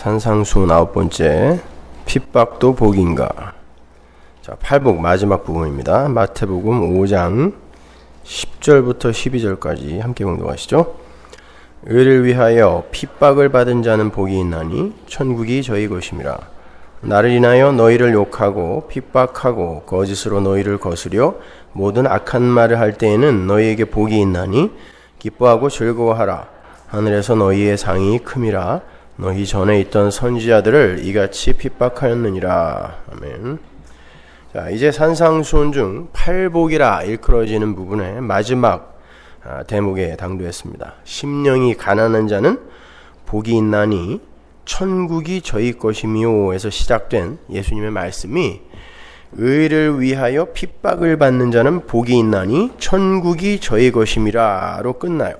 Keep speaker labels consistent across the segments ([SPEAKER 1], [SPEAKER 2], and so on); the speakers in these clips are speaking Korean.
[SPEAKER 1] 산상수 9번째 핍박도 복인가. 자, 팔복 마지막 부분입니다. 마태복음 5장 10절부터 12절까지 함께 공독하시죠. 의를 위하여 핍박을 받은 자는 복이 있나니 천국이 저희 것임이라. 나를 인하여 너희를 욕하고 핍박하고 거짓으로 너희를 거스려 모든 악한 말을 할 때에는 너희에게 복이 있나니 기뻐하고 즐거워하라. 하늘에서 너희의 상이 큼이라. 너희 전에 있던 선지자들을 이같이 핍박하였느니라. 아멘. 자, 이제 산상수훈 중 팔복이라 일컬어지는 부분의 마지막 대목에 당도했습니다. 심령이 가난한 자는 복이 있나니 천국이 저희 것이미요 에서 시작된 예수님의 말씀이 의를 위하여 핍박을 받는 자는 복이 있나니 천국이 저희 것임이라로 끝나요.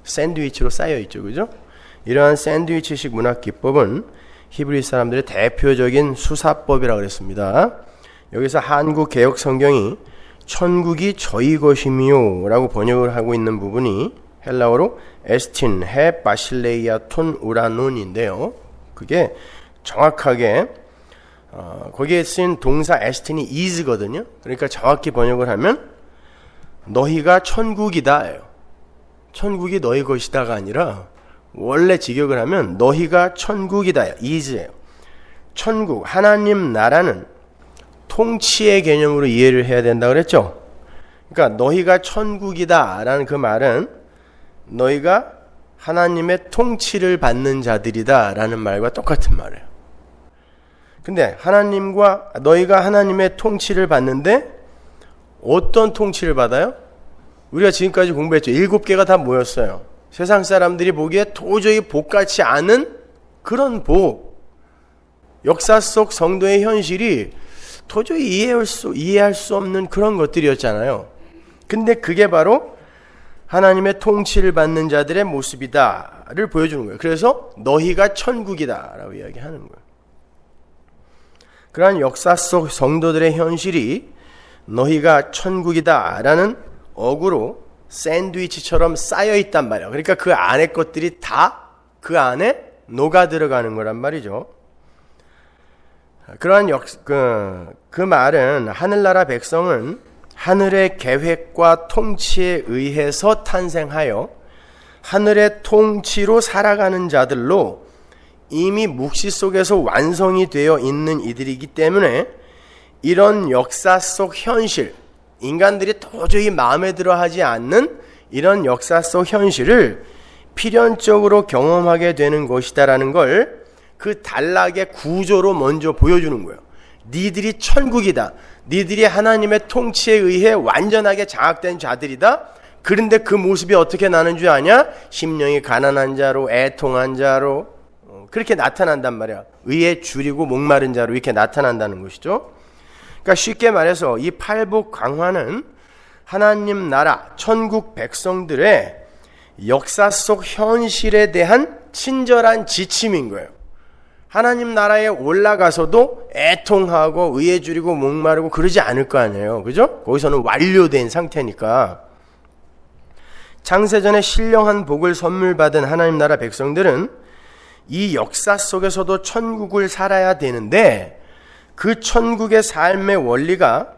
[SPEAKER 1] 샌드위치로 쌓여있죠, 그죠? 이러한 샌드위치식 문학 기법은 히브리 사람들의 대표적인 수사법이라고 그랬습니다. 여기서 한국 개혁 성경이 천국이 저희 것이미요 라고 번역을 하고 있는 부분이 헬라어로 에스틴 헤 바실레이아톤 우라논인데요. 그게 정확하게 거기에 쓰인 동사 에스틴이 is거든요. 그러니까 정확히 번역을 하면 너희가 천국이다 예요. 천국이 너희 것이다가 아니라 원래 직역을 하면 너희가 천국이다 is예요. 천국, 하나님 나라는 통치의 개념으로 이해를 해야 된다고 그랬죠. 그러니까 너희가 천국이다 라는 그 말은 너희가 하나님의 통치를 받는 자들이다 라는 말과 똑같은 말이에요. 근데 너희가 하나님의 통치를 받는데 어떤 통치를 받아요? 우리가 지금까지 공부했죠. 7개가 다 모였어요. 세상 사람들이 보기에 도저히 복 같지 않은 그런 복. 역사 속 성도의 현실이 도저히 이해할 수 없는 그런 것들이었잖아요. 근데 그게 바로 하나님의 통치를 받는 자들의 모습이다를 보여주는 거예요. 그래서 너희가 천국이다 라고 이야기하는 거예요. 그러한 역사 속 성도들의 현실이 너희가 천국이다 라는 어구로 샌드위치처럼 쌓여있단 말이에요. 그러니까 그 안에 것들이 다 그 안에 녹아 들어가는 거란 말이죠. 그러한 그 말은 하늘나라 백성은 하늘의 계획과 통치에 의해서 탄생하여 하늘의 통치로 살아가는 자들로 이미 묵시 속에서 완성이 되어 있는 이들이기 때문에 이런 역사 속 현실, 인간들이 도저히 마음에 들어 하지 않는 이런 역사 속 현실을 필연적으로 경험하게 되는 것이다라는 걸 그 단락의 구조로 먼저 보여주는 거예요. 니들이 천국이다. 니들이 하나님의 통치에 의해 완전하게 장악된 자들이다. 그런데 그 모습이 어떻게 나는 줄 아냐? 심령이 가난한 자로, 애통한 자로 그렇게 나타난단 말이야. 의에 줄이고 목마른 자로 이렇게 나타난다는 것이죠. 그러니까 쉽게 말해서 이 팔복 강화는 하나님 나라, 천국 백성들의 역사 속 현실에 대한 친절한 지침인 거예요. 하나님 나라에 올라가서도 애통하고 의에 줄이고 목마르고 그러지 않을 거 아니에요. 그죠? 거기서는 완료된 상태니까. 창세전에 신령한 복을 선물 받은 하나님 나라 백성들은 이 역사 속에서도 천국을 살아야 되는데 그 천국의 삶의 원리가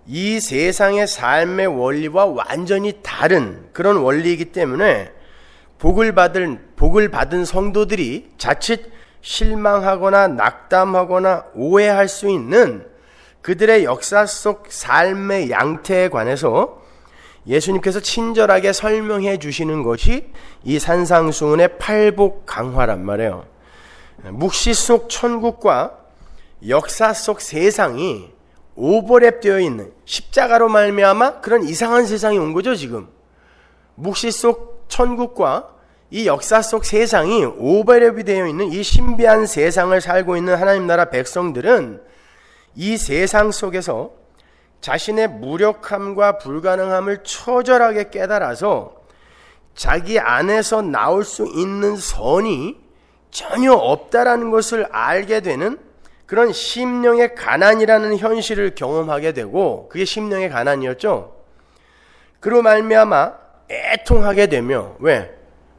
[SPEAKER 1] 이 세상의 삶의 원리와 완전히 다른 그런 원리이기 때문에 복을 받은 성도들이 자칫 실망하거나 낙담하거나 오해할 수 있는 그들의 역사 속 삶의 양태에 관해서 예수님께서 친절하게 설명해 주시는 것이 이 산상수훈의 팔복 강화란 말이에요. 묵시 속 천국과 역사 속 세상이 오버랩되어 있는 십자가로 말미암아 그런 이상한 세상이 온 거죠. 지금 묵시 속 천국과 이 역사 속 세상이 오버랩이 되어 있는 이 신비한 세상을 살고 있는 하나님 나라 백성들은 이 세상 속에서 자신의 무력함과 불가능함을 처절하게 깨달아서 자기 안에서 나올 수 있는 선이 전혀 없다라는 것을 알게 되는 그런 심령의 가난이라는 현실을 경험하게 되고, 그게 심령의 가난이었죠. 그로 말미암아 애통하게 되며, 왜?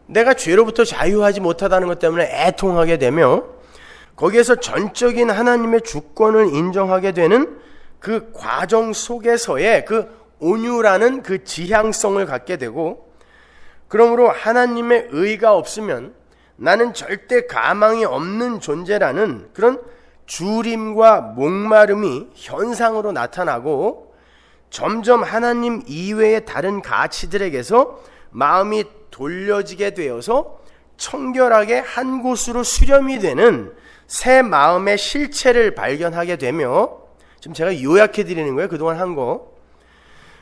[SPEAKER 1] 내가 죄로부터 자유하지 못하다는 것 때문에 애통하게 되며 거기에서 전적인 하나님의 주권을 인정하게 되는 그 과정 속에서의 그 온유라는 그 지향성을 갖게 되고, 그러므로 하나님의 의가 없으면 나는 절대 가망이 없는 존재라는 그런 주림과 목마름이 현상으로 나타나고, 점점 하나님 이외의 다른 가치들에게서 마음이 돌려지게 되어서 청결하게 한 곳으로 수렴이 되는 새 마음의 실체를 발견하게 되며, 지금 제가 요약해 드리는 거예요. 그동안 한 거.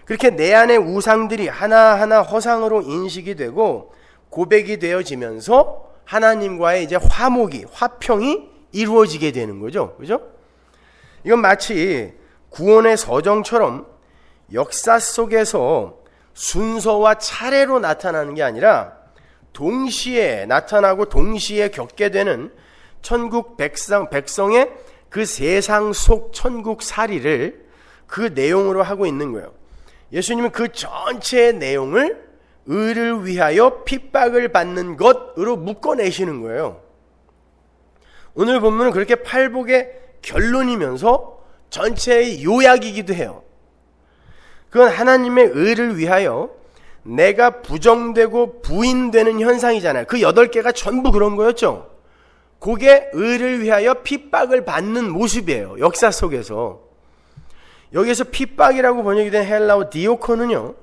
[SPEAKER 1] 그렇게 내 안의 우상들이 하나하나 허상으로 인식이 되고 고백이 되어지면서 하나님과의 이제 화평이 이루어지게 되는 거죠. 그죠? 이건 마치 구원의 서정처럼 역사 속에서 순서와 차례로 나타나는 게 아니라 동시에 나타나고 동시에 겪게 되는 천국 백성의 그 세상 속 천국 살이를 그 내용으로 하고 있는 거예요. 예수님은 그 전체의 내용을 의를 위하여 핍박을 받는 것으로 묶어내시는 거예요. 오늘 본문은 그렇게 팔복의 결론이면서 전체의 요약이기도 해요. 그건 하나님의 의를 위하여 내가 부정되고 부인되는 현상이잖아요. 그 8개가 전부 그런 거였죠. 그게 의를 위하여 핍박을 받는 모습이에요. 역사 속에서. 여기에서 핍박이라고 번역이 된 헬라어 디오코는요,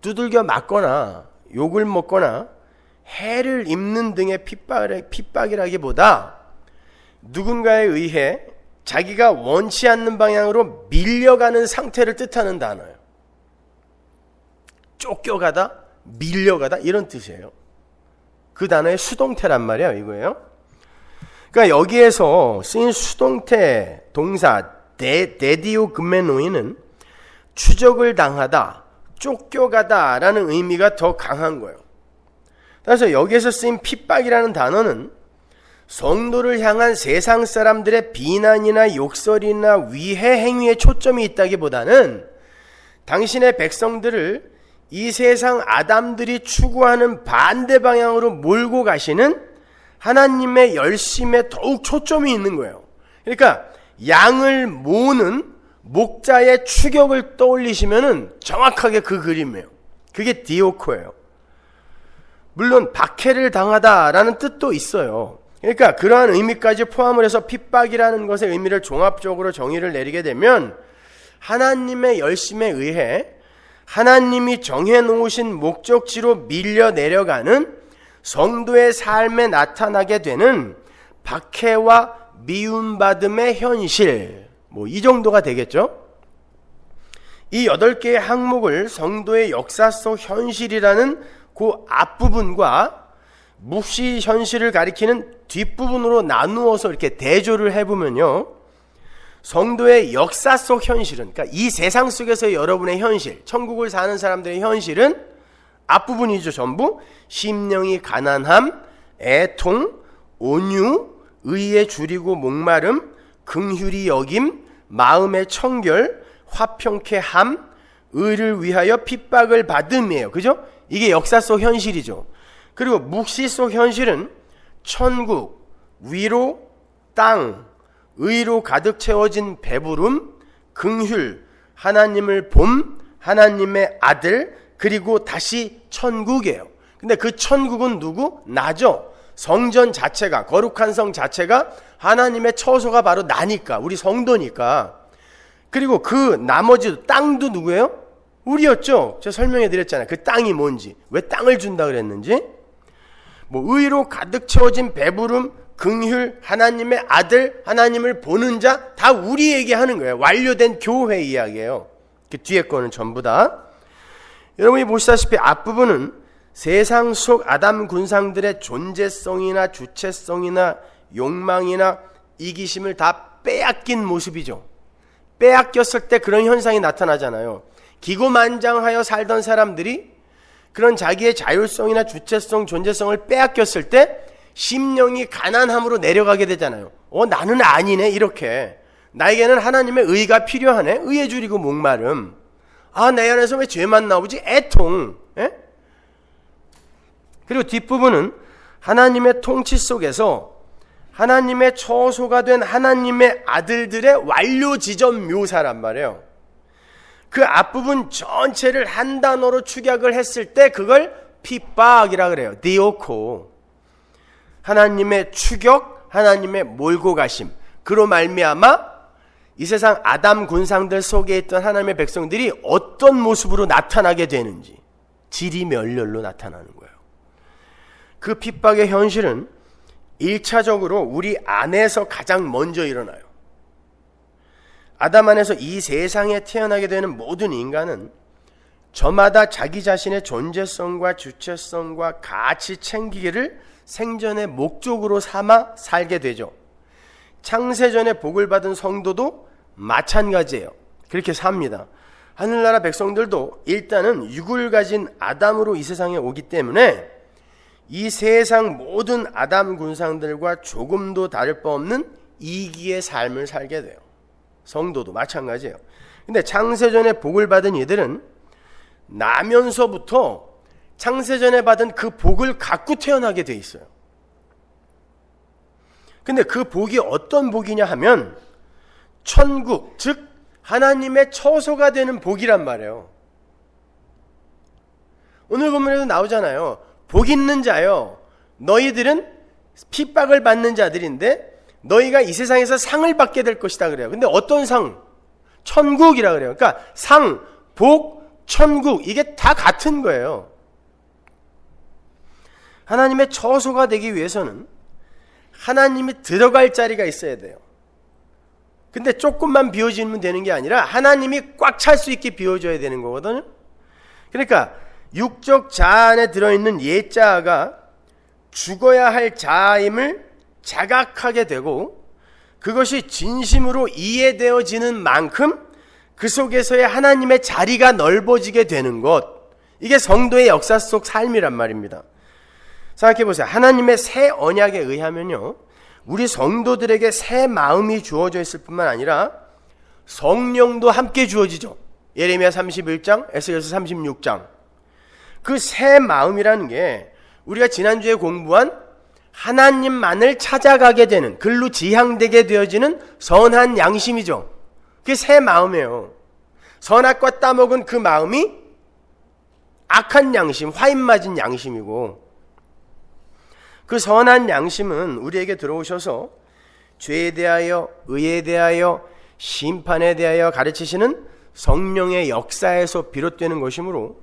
[SPEAKER 1] 두들겨 맞거나 욕을 먹거나 해를 입는 등의 핍박이라기보다 누군가에 의해 자기가 원치 않는 방향으로 밀려가는 상태를 뜻하는 단어예요. 쫓겨가다, 밀려가다 이런 뜻이에요. 그 단어의 수동태란 말이에요. 이거예요. 그러니까 여기에서 쓰인 수동태 동사 데디오그메노이는 추적을 당하다, 쫓겨가다 라는 의미가 더 강한 거예요. 그래서 여기에서 쓰인 핍박이라는 단어는 성도를 향한 세상 사람들의 비난이나 욕설이나 위해 행위에 초점이 있다기보다는 당신의 백성들을 이 세상 아담들이 추구하는 반대 방향으로 몰고 가시는 하나님의 열심에 더욱 초점이 있는 거예요. 그러니까 양을 모으는 목자의 추격을 떠올리시면은 정확하게 그 그림이에요. 그게 디오코예요. 물론 박해를 당하다라는 뜻도 있어요. 그러니까 그러한 의미까지 포함을 해서 핍박이라는 것의 의미를 종합적으로 정의를 내리게 되면 하나님의 열심에 의해 하나님이 정해놓으신 목적지로 밀려 내려가는 성도의 삶에 나타나게 되는 박해와 미움받음의 현실, 이 정도가 되겠죠. 이 8개의 항목을 성도의 역사 속 현실이라는 그 앞부분과 묵시 현실을 가리키는 뒷부분으로 나누어서 이렇게 대조를 해보면요, 성도의 역사 속 현실은, 그러니까 이 세상 속에서 여러분의 현실, 천국을 사는 사람들의 현실은 앞부분이죠. 전부 심령이 가난함, 애통, 온유, 의에 줄이고 목마름, 긍휼히 여김, 마음의 청결, 화평케 함, 의를 위하여 핍박을 받음이에요. 그죠? 이게 역사 속 현실이죠. 그리고 묵시 속 현실은 천국, 위로, 땅, 의로 가득 채워진 배부름, 긍휼, 하나님을 봄, 하나님의 아들, 그리고 다시 천국이에요. 근데 그 천국은 누구? 나죠. 성전 자체가, 거룩한 성 자체가 하나님의 처소가 바로 나니까, 우리 성도니까. 그리고 그 나머지 땅도 누구예요? 우리였죠. 제가 설명해 드렸잖아요. 그 땅이 뭔지, 왜 땅을 준다 그랬는지. 의로 가득 채워진 배부름, 긍휼, 하나님의 아들, 하나님을 보는 자, 다 우리에게 하는 거예요. 완료된 교회 이야기예요. 그 뒤에 거는 전부 다. 여러분이 보시다시피 앞부분은 세상 속 아담 군상들의 존재성이나 주체성이나 욕망이나 이기심을 다 빼앗긴 모습이죠. 빼앗겼을 때 그런 현상이 나타나잖아요. 기고만장하여 살던 사람들이 그런 자기의 자율성이나 주체성, 존재성을 빼앗겼을 때 심령이 가난함으로 내려가게 되잖아요. 나는 아니네, 이렇게. 나에게는 하나님의 의가 필요하네. 의에 줄이고 목마름. 내 안에서 왜 죄만 나오지? 애통. 에? 그리고 뒷부분은 하나님의 통치 속에서 하나님의 처소가 된 하나님의 아들들의 완료 지점 묘사란 말이에요. 그 앞부분 전체를 한 단어로 축약을 했을 때 그걸 핍박이라 그래요. 디오코. 하나님의 추격, 하나님의 몰고 가심. 그로 말미암아 이 세상 아담 군상들 속에 있던 하나님의 백성들이 어떤 모습으로 나타나게 되는지 지리멸렬로 나타나는 거예요. 그 핍박의 현실은 1차적으로 우리 안에서 가장 먼저 일어나요. 아담 안에서 이 세상에 태어나게 되는 모든 인간은 저마다 자기 자신의 존재성과 주체성과 가치 챙기기를 생전의 목적으로 삼아 살게 되죠. 창세전에 복을 받은 성도도 마찬가지예요. 그렇게 삽니다. 하늘나라 백성들도 일단은 육을 가진 아담으로 이 세상에 오기 때문에 이 세상 모든 아담 군상들과 조금도 다를 바 없는 이기의 삶을 살게 돼요. 성도도 마찬가지예요. 근데 창세전에 복을 받은 이들은 나면서부터 창세전에 받은 그 복을 갖고 태어나게 돼 있어요. 근데 그 복이 어떤 복이냐 하면 천국, 즉 하나님의 처소가 되는 복이란 말이에요. 오늘 본문에도 나오잖아요. 복 있는 자요, 너희들은 핍박을 받는 자들인데 너희가 이 세상에서 상을 받게 될 것이다 그래요. 근데 어떤 상? 천국이라 그래요. 그러니까 상, 복, 천국 이게 다 같은 거예요. 하나님의 처소가 되기 위해서는 하나님이 들어갈 자리가 있어야 돼요. 근데 조금만 비워지면 되는 게 아니라 하나님이 꽉 찰 수 있게 비워줘야 되는 거거든요. 그러니까 육적 자아 안에 들어있는 옛자아가 죽어야 할 자아임을 자각하게 되고 그것이 진심으로 이해되어지는 만큼 그 속에서의 하나님의 자리가 넓어지게 되는 것, 이게 성도의 역사 속 삶이란 말입니다. 생각해 보세요. 하나님의 새 언약에 의하면요, 우리 성도들에게 새 마음이 주어져 있을 뿐만 아니라 성령도 함께 주어지죠. 예레미야 31장, 에스겔서 36장. 그 새 마음이라는 게 우리가 지난주에 공부한 하나님만을 찾아가게 되는, 글로 지향되게 되어지는 선한 양심이죠. 그게 새 마음이에요. 선악과 따먹은 그 마음이 악한 양심, 화인 맞은 양심이고, 그 선한 양심은 우리에게 들어오셔서 죄에 대하여, 의에 대하여, 심판에 대하여 가르치시는 성령의 역사에서 비롯되는 것이므로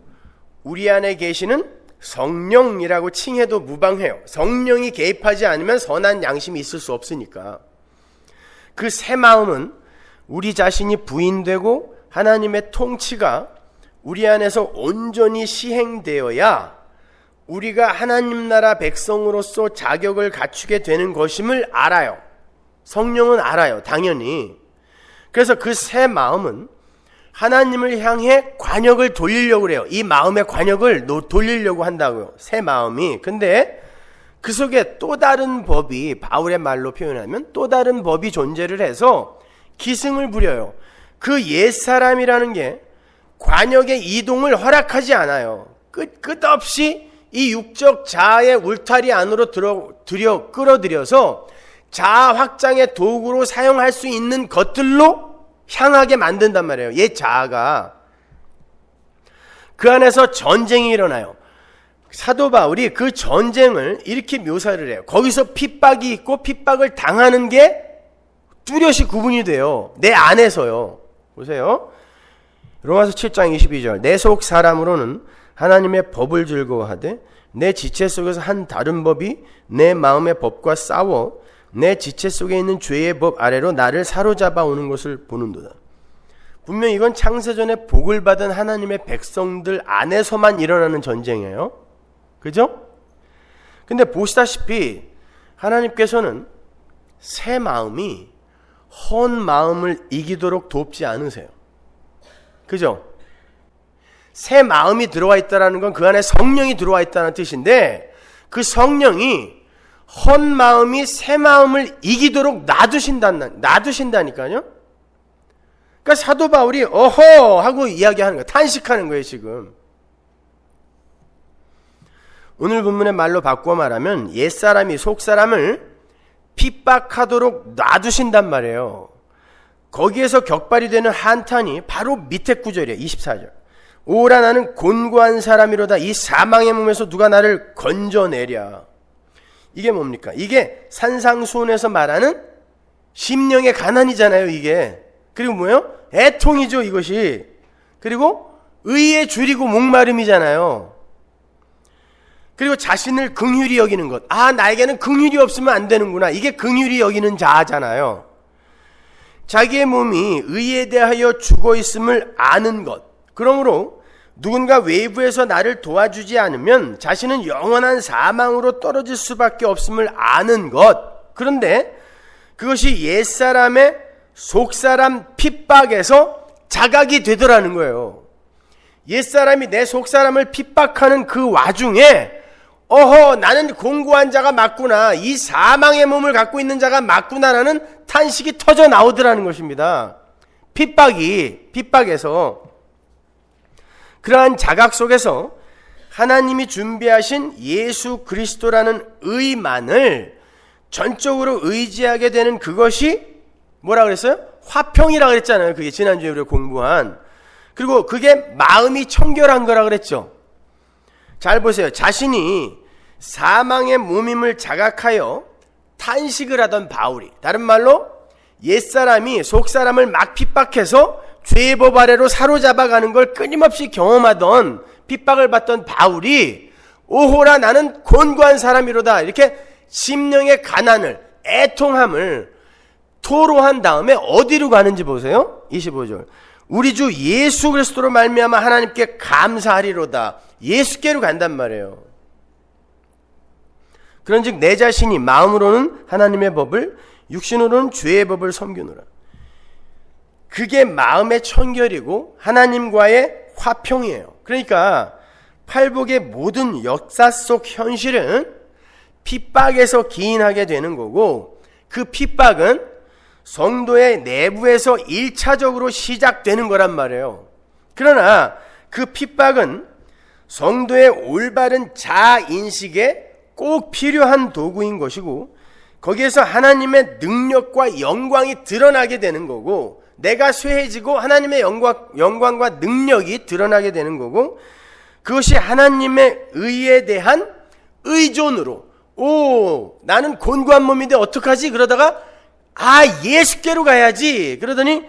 [SPEAKER 1] 우리 안에 계시는 성령이라고 칭해도 무방해요. 성령이 개입하지 않으면 선한 양심이 있을 수 없으니까. 그 새 마음은 우리 자신이 부인되고 하나님의 통치가 우리 안에서 온전히 시행되어야 우리가 하나님 나라 백성으로서 자격을 갖추게 되는 것임을 알아요. 성령은 알아요, 당연히. 그래서 그 새 마음은 하나님을 향해 관역을 돌리려고 그래요. 이 마음의 관역을 돌리려고 한다고요, 새 마음이. 근데 그 속에 또 다른 법이, 바울의 말로 표현하면 또 다른 법이 존재를 해서 기승을 부려요. 그 옛사람이라는 게 관역의 이동을 허락하지 않아요. 끝없이 이 육적 자아의 울타리 안으로 끌어들여서 자아 확장의 도구로 사용할 수 있는 것들로 향하게 만든단 말이에요. 옛 자아가. 그 안에서 전쟁이 일어나요. 사도 바울이 그 전쟁을 이렇게 묘사를 해요. 거기서 핍박이 있고 핍박을 당하는 게 뚜렷이 구분이 돼요. 내 안에서요. 보세요. 로마서 7장 22절. 내 속 사람으로는 하나님의 법을 즐거워하되 내 지체 속에서 한 다른 법이 내 마음의 법과 싸워 내 지체 속에 있는 죄의 법 아래로 나를 사로잡아 오는 것을 보는도다. 분명 이건 창세전에 복을 받은 하나님의 백성들 안에서만 일어나는 전쟁이에요. 그죠? 근데 보시다시피 하나님께서는 새 마음이 헌 마음을 이기도록 돕지 않으세요. 그죠? 새 마음이 들어와 있다는 건 그 안에 성령이 들어와 있다는 뜻인데, 그 성령이 헌 마음이 새 마음을 이기도록 놔두신다니까요. 그러니까 사도 바울이 어허 하고 이야기하는 거예요. 탄식하는 거예요, 지금. 오늘 본문의 말로 바꾸어 말하면 옛사람이 속사람을 핍박하도록 놔두신단 말이에요. 거기에서 격발이 되는 한탄이 바로 밑에 구절이에요. 24절. 오라 나는 곤고한 사람이로다. 이 사망의 몸에서 누가 나를 건져내랴. 이게 뭡니까? 이게 산상수훈에서 말하는 심령의 가난이잖아요, 이게. 그리고 뭐예요? 애통이죠, 이것이. 그리고 의에 줄이고 목마름이잖아요. 그리고 자신을 긍휼히 여기는 것. 아, 나에게는 긍휼이 없으면 안 되는구나. 이게 긍휼히 여기는 자잖아요. 자기의 몸이 의에 대하여 죽어 있음을 아는 것. 그러므로 누군가 외부에서 나를 도와주지 않으면 자신은 영원한 사망으로 떨어질 수밖에 없음을 아는 것. 그런데 그것이 옛사람의 속사람 핍박에서 자각이 되더라는 거예요. 옛사람이 내 속사람을 핍박하는 그 와중에 어허, 나는 공고한 자가 맞구나, 이 사망의 몸을 갖고 있는 자가 맞구나라는 탄식이 터져 나오더라는 것입니다. 핍박에서. 그러한 자각 속에서 하나님이 준비하신 예수 그리스도라는 의만을 전적으로 의지하게 되는 그것이 뭐라 그랬어요? 화평이라 그랬잖아요. 그게 지난주에 우리가 공부한. 그리고 그게 마음이 청결한 거라 그랬죠. 잘 보세요. 자신이 사망의 몸임을 자각하여 탄식을 하던 바울이, 다른 말로 옛사람이 속사람을 막 핍박해서 죄의 법 아래로 사로잡아가는 걸 끊임없이 경험하던, 핍박을 받던 바울이 오호라 나는 곤고한 사람이로다, 이렇게 심령의 가난을, 애통함을 토로한 다음에 어디로 가는지 보세요. 25절. 우리 주 예수 그리스도로 말미암아 하나님께 감사하리로다. 예수께로 간단 말이에요. 그런즉 내 자신이 마음으로는 하나님의 법을, 육신으로는 죄의 법을 섬기노라. 그게 마음의 청결이고 하나님과의 화평이에요. 그러니까 팔복의 모든 역사 속 현실은 핍박에서 기인하게 되는 거고, 그 핍박은 성도의 내부에서 1차적으로 시작되는 거란 말이에요. 그러나 그 핍박은 성도의 올바른 자아인식에 꼭 필요한 도구인 것이고, 거기에서 하나님의 능력과 영광이 드러나게 되는 거고, 내가 쇠해지고 하나님의 영광과 능력이 드러나게 되는 거고, 그것이 하나님의 의에 대한 의존으로, 나는 곤고한 몸인데 어떡하지? 그러다가 예수께로 가야지. 그러더니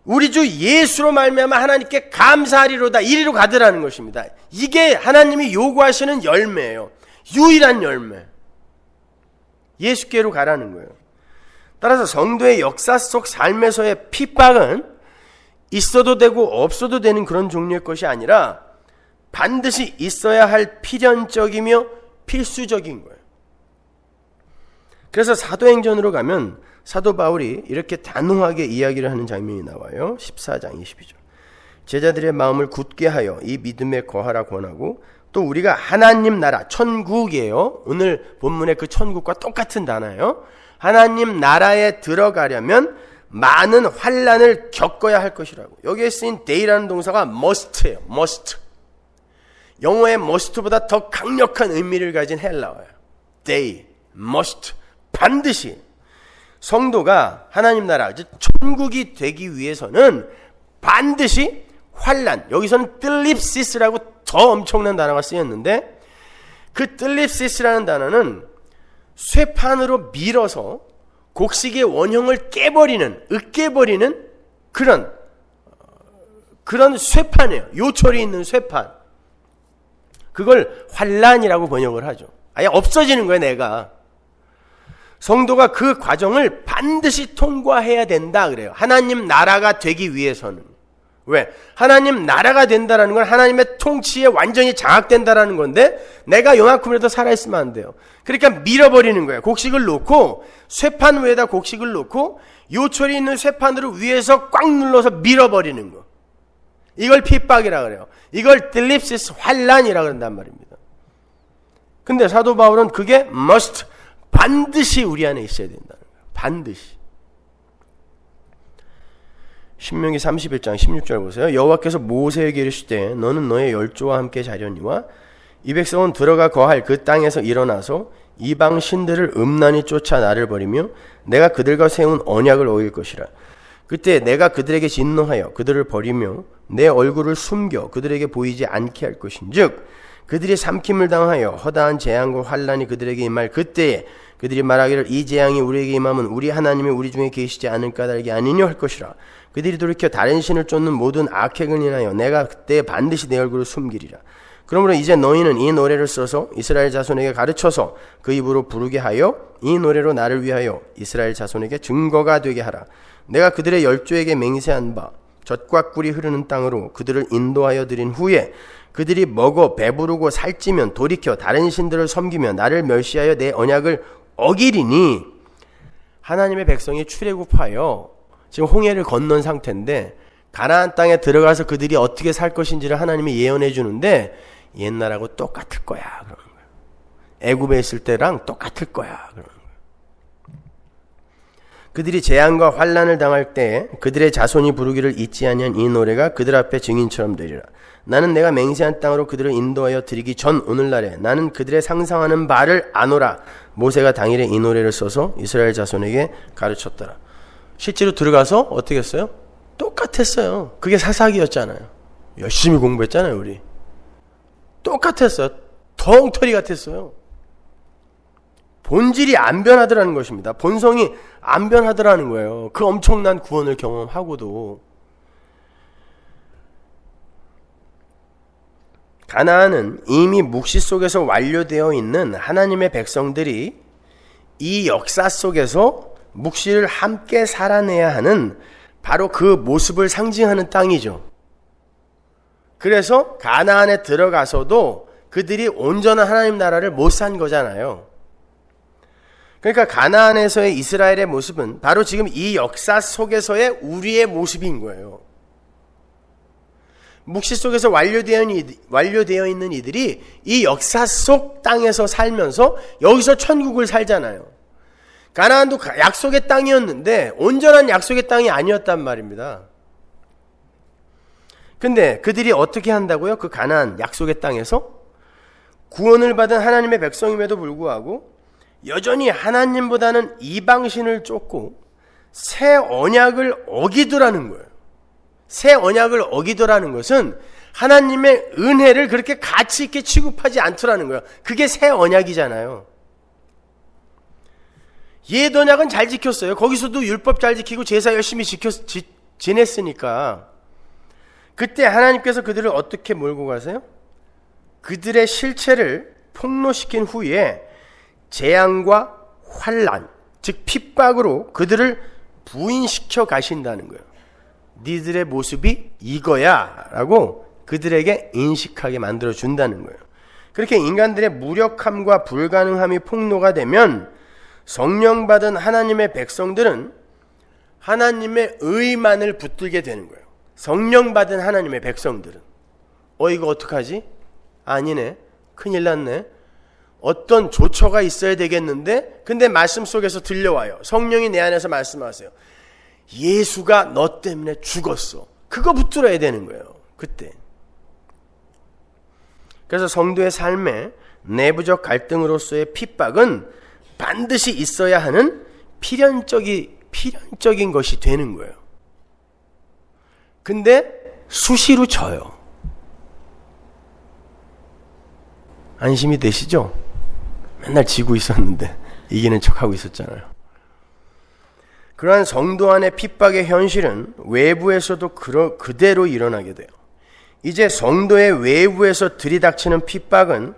[SPEAKER 1] 우리 주 예수로 말미암아 하나님께 감사하리로다, 이리로 가더라는 것입니다. 이게 하나님이 요구하시는 열매예요. 유일한 열매. 예수께로 가라는 거예요. 따라서 성도의 역사 속 삶에서의 핍박은 있어도 되고 없어도 되는 그런 종류의 것이 아니라 반드시 있어야 할 필연적이며 필수적인 거예요. 그래서 사도행전으로 가면 사도 바울이 이렇게 단호하게 이야기를 하는 장면이 나와요. 14장 22절. 제자들의 마음을 굳게 하여 이 믿음에 거하라 권하고, 또 우리가 하나님 나라, 천국이에요. 오늘 본문의 그 천국과 똑같은 단어예요. 하나님 나라에 들어가려면 많은 환난을 겪어야 할 것이라고. 여기에 쓰인 day라는 동사가 must예요. must. 영어의 must보다 더 강력한 의미를 가진 헬라어예요. day, must. 반드시. 성도가 하나님 나라, 즉 천국이 되기 위해서는 반드시 환난, 여기서는 뜰립시스라고 더 엄청난 단어가 쓰였는데, 그 뜰립시스라는 단어는 쇠판으로 밀어서 곡식의 원형을 깨버리는, 으깨버리는 그런 쇠판이에요. 요철이 있는 쇠판. 그걸 환난이라고 번역을 하죠. 아예 없어지는 거예요, 내가. 성도가 그 과정을 반드시 통과해야 된다 그래요. 하나님 나라가 되기 위해서는. 왜? 하나님 나라가 된다라는 건 하나님의 통치에 완전히 장악된다라는 건데, 내가 요만큼이라도 살아있으면 안 돼요. 그러니까 밀어버리는 거예요. 곡식을 놓고, 쇠판 위에다 곡식을 놓고 요철이 있는 쇠판으로 위에서 꽉 눌러서 밀어버리는 거. 이걸 핍박이라 그래요. 이걸 딜립시스, 환난이라 그런단 말입니다. 근데 사도 바울은 그게 must, 반드시 우리 안에 있어야 된다는 거예요. 반드시. 신명기 31장 16절 보세요. 여호와께서 모세에게 이르시되 너는 너의 열조와 함께 자려니와 이 백성은 들어가 거할 그 땅에서 일어나서 이방 신들을 음란히 쫓아 나를 버리며 내가 그들과 세운 언약을 어길 것이라. 그때 내가 그들에게 진노하여 그들을 버리며 내 얼굴을 숨겨 그들에게 보이지 않게 할 것인즉 그들이 삼킴을 당하여 허다한 재앙과 환난이 그들에게 임할 그때에 그들이 말하기를 이 재앙이 우리에게 임하면 우리 하나님이 우리 중에 계시지 않은 까닭이 아니뇨 할 것이라. 그들이 돌이켜 다른 신을 쫓는 모든 악행을 인하여 내가 그때 반드시 내 얼굴을 숨기리라. 그러므로 이제 너희는 이 노래를 써서 이스라엘 자손에게 가르쳐서 그 입으로 부르게 하여 이 노래로 나를 위하여 이스라엘 자손에게 증거가 되게 하라. 내가 그들의 열조에게 맹세한 바 젖과 꿀이 흐르는 땅으로 그들을 인도하여 드린 후에 그들이 먹어 배부르고 살찌면 돌이켜 다른 신들을 섬기며 나를 멸시하여 내 언약을 어기리니. 하나님의 백성이 출애굽하여 지금 홍해를 건넌 상태인데 가나안 땅에 들어가서 그들이 어떻게 살 것인지를 하나님이 예언해 주는데 옛날하고 똑같을 거야 그러는 거예요. 애굽에 있을 때랑 똑같을 거야 그러는 거예요. 그들이 재앙과 환난을 당할 때 그들의 자손이 부르기를 잊지 아니한 이 노래가 그들 앞에 증인처럼 되리라. 나는 내가 맹세한 땅으로 그들을 인도하여 드리기 전 오늘날에 나는 그들의 상상하는 바를 아노라. 모세가 당일에 이 노래를 써서 이스라엘 자손에게 가르쳤더라. 실제로 들어가서 어떻게 했어요? 똑같았어요. 그게 사사기였잖아요. 열심히 공부했잖아요 우리. 똑같았어요. 덩터리 같았어요. 본질이 안 변하더라는 것입니다. 본성이 안 변하더라는 거예요. 그 엄청난 구원을 경험하고도. 가나안은 이미 묵시 속에서 완료되어 있는 하나님의 백성들이 이 역사 속에서 묵시를 함께 살아내야 하는 바로 그 모습을 상징하는 땅이죠. 그래서 가나안에 들어가서도 그들이 온전한 하나님 나라를 못 산 거잖아요. 그러니까 가나안에서의 이스라엘의 모습은 바로 지금 이 역사 속에서의 우리의 모습인 거예요. 묵시 속에서 완료되어 있는 이들이 이 역사 속 땅에서 살면서 여기서 천국을 살잖아요. 가나안도 약속의 땅이었는데 온전한 약속의 땅이 아니었단 말입니다. 근데 그들이 어떻게 한다고요? 그 가나안 약속의 땅에서 구원을 받은 하나님의 백성임에도 불구하고 여전히 하나님보다는 이방신을 쫓고 새 언약을 어기더라는 거예요. 새 언약을 어기더라는 것은 하나님의 은혜를 그렇게 가치 있게 취급하지 않더라는 거예요. 그게 새 언약이잖아요. 옛 언약은 잘 지켰어요. 거기서도 율법 잘 지키고 제사 열심히 지냈으니까. 그때 하나님께서 그들을 어떻게 몰고 가세요? 그들의 실체를 폭로시킨 후에 재앙과 환난, 즉 핍박으로 그들을 부인시켜 가신다는 거예요. 니들의 모습이 이거야 라고 그들에게 인식하게 만들어준다는 거예요. 그렇게 인간들의 무력함과 불가능함이 폭로가 되면 성령 받은 하나님의 백성들은 하나님의 의만을 붙들게 되는 거예요. 성령 받은 하나님의 백성들은 이거 어떡하지? 아니네, 큰일 났네, 어떤 조처가 있어야 되겠는데, 근데 말씀 속에서 들려와요. 성령이 내 안에서 말씀하세요. 예수가 너 때문에 죽었어. 그거 붙들어야 되는 거예요. 그때. 그래서 성도의 삶에 내부적 갈등으로서의 핍박은 반드시 있어야 하는 필연적인 것이 되는 거예요. 근데 수시로 져요. 안심이 되시죠? 맨날 지고 있었는데 이기는 척하고 있었잖아요. 그러한 성도 안의 핍박의 현실은 외부에서도 그대로 일어나게 돼요. 이제 성도의 외부에서 들이닥치는 핍박은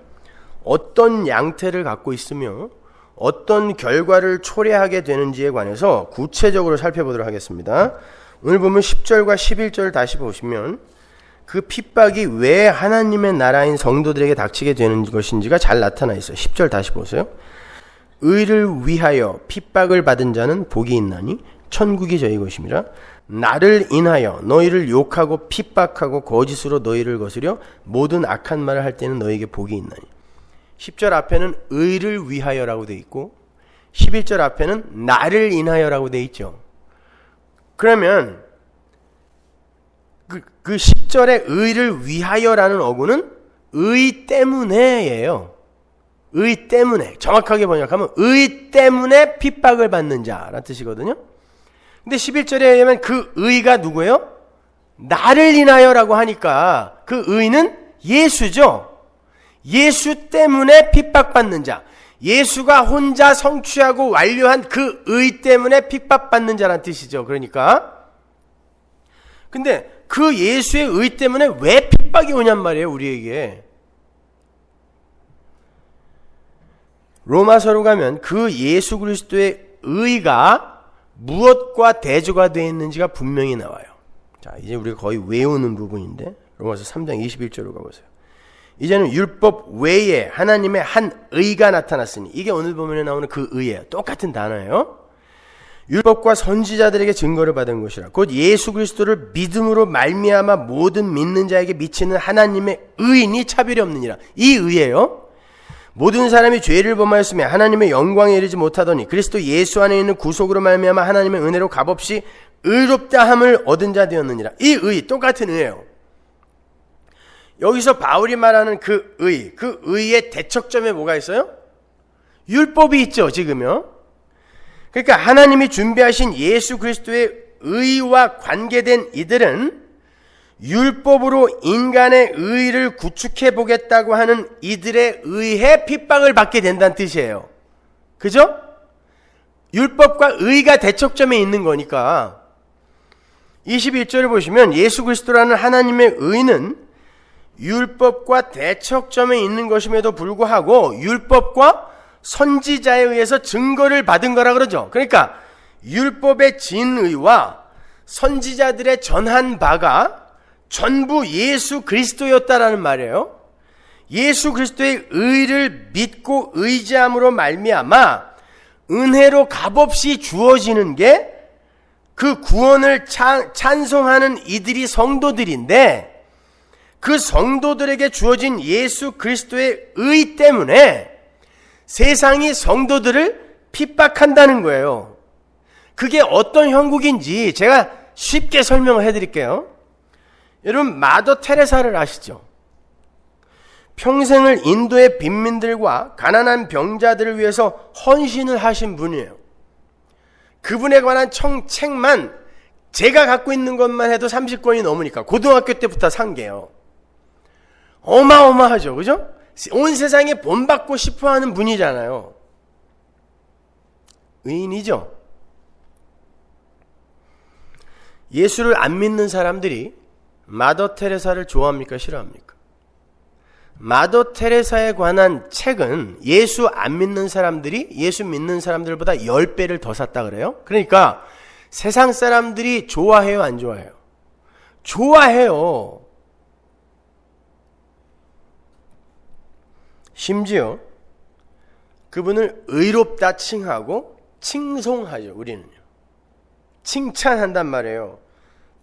[SPEAKER 1] 어떤 양태를 갖고 있으며 어떤 결과를 초래하게 되는지에 관해서 구체적으로 살펴보도록 하겠습니다. 오늘 보면 10절과 11절 다시 보시면 그 핍박이 왜 하나님의 나라인 성도들에게 닥치게 되는 것인지가 잘 나타나 있어요. 10절 다시 보세요. 의를 위하여 핍박을 받은 자는 복이 있나니 천국이 저희 것임이라. 나를 인하여 너희를 욕하고 핍박하고 거짓으로 너희를 거스려 모든 악한 말을 할 때는 너희에게 복이 있나니. 10절 앞에는 의를 위하여라고 되어 있고 11절 앞에는 나를 인하여라고 되어 있죠. 그러면 그 10절의 의를 위하여라는 어구는 의 때문에예요. 의 때문에. 정확하게 번역하면 의 때문에 핍박을 받는 자라는 뜻이거든요. 근데 11절에 의하면 그 의가 누구예요? 나를 인하여라고 하니까 그 의는 예수죠. 예수 때문에 핍박받는 자. 예수가 혼자 성취하고 완료한 그 의 때문에 핍박받는 자란 뜻이죠. 그러니까. 근데 그 예수의 의 때문에 왜 핍박이 오냔 말이에요, 우리에게. 로마서로 가면 그 예수 그리스도의 의가 무엇과 대조가 되어 있는지가 분명히 나와요. 자, 이제 우리가 거의 외우는 부분인데 로마서 3장 21절로 가보세요. 이제는 율법 외에 하나님의 한 의가 나타났으니, 이게 오늘 본문에 나오는 그 의예요. 똑같은 단어예요. 율법과 선지자들에게 증거를 받은 것이라 곧 예수 그리스도를 믿음으로 말미암아 모든 믿는 자에게 미치는 하나님의 의인이 차별이 없느니라. 이 의예요. 모든 사람이 죄를 범하였으며 하나님의 영광에 이르지 못하더니 그리스도 예수 안에 있는 구속으로 말미암아 하나님의 은혜로 값없이 의롭다함을 얻은 자 되었느니라. 이 의, 똑같은 의예요. 여기서 바울이 말하는 그 의의 대척점에 뭐가 있어요? 율법이 있죠, 지금요. 그러니까 하나님이 준비하신 예수 그리스도의 의와 관계된 이들은 율법으로 인간의 의를 구축해 보겠다고 하는 이들에 의해 핍박을 받게 된다는 뜻이에요. 그죠? 율법과 의가 대척점에 있는 거니까. 21절을 보시면 예수 그리스도라는 하나님의 의는 율법과 대척점에 있는 것임에도 불구하고 율법과 선지자에 의해서 증거를 받은 거라 그러죠. 그러니까 율법의 진의와 선지자들의 전한 바가 전부 예수 그리스도였다라는 말이에요. 예수 그리스도의 의를 믿고 의지함으로 말미암아 은혜로 값없이 주어지는 게 그 구원을 찬송하는 이들이 성도들인데, 그 성도들에게 주어진 예수 그리스도의 의 때문에 세상이 성도들을 핍박한다는 거예요. 그게 어떤 형국인지 제가 쉽게 설명을 해드릴게요. 여러분, 마더 테레사를 아시죠? 평생을 인도의 빈민들과 가난한 병자들을 위해서 헌신을 하신 분이에요. 그분에 관한 책만 제가 갖고 있는 것만 해도 30권이 넘으니까 고등학교 때부터 산 게요. 어마어마하죠, 그죠? 온 세상에 본받고 싶어하는 분이잖아요. 의인이죠. 예수를 안 믿는 사람들이 마더 테레사를 좋아합니까, 싫어합니까? 마더 테레사에 관한 책은 예수 안 믿는 사람들이 예수 믿는 사람들보다 10배를 더 샀다 그래요. 그러니까 세상 사람들이 좋아해요, 안 좋아해요? 좋아해요. 심지어 그분을 의롭다 칭하고 칭송하죠. 우리는요. 칭찬한단 말이에요.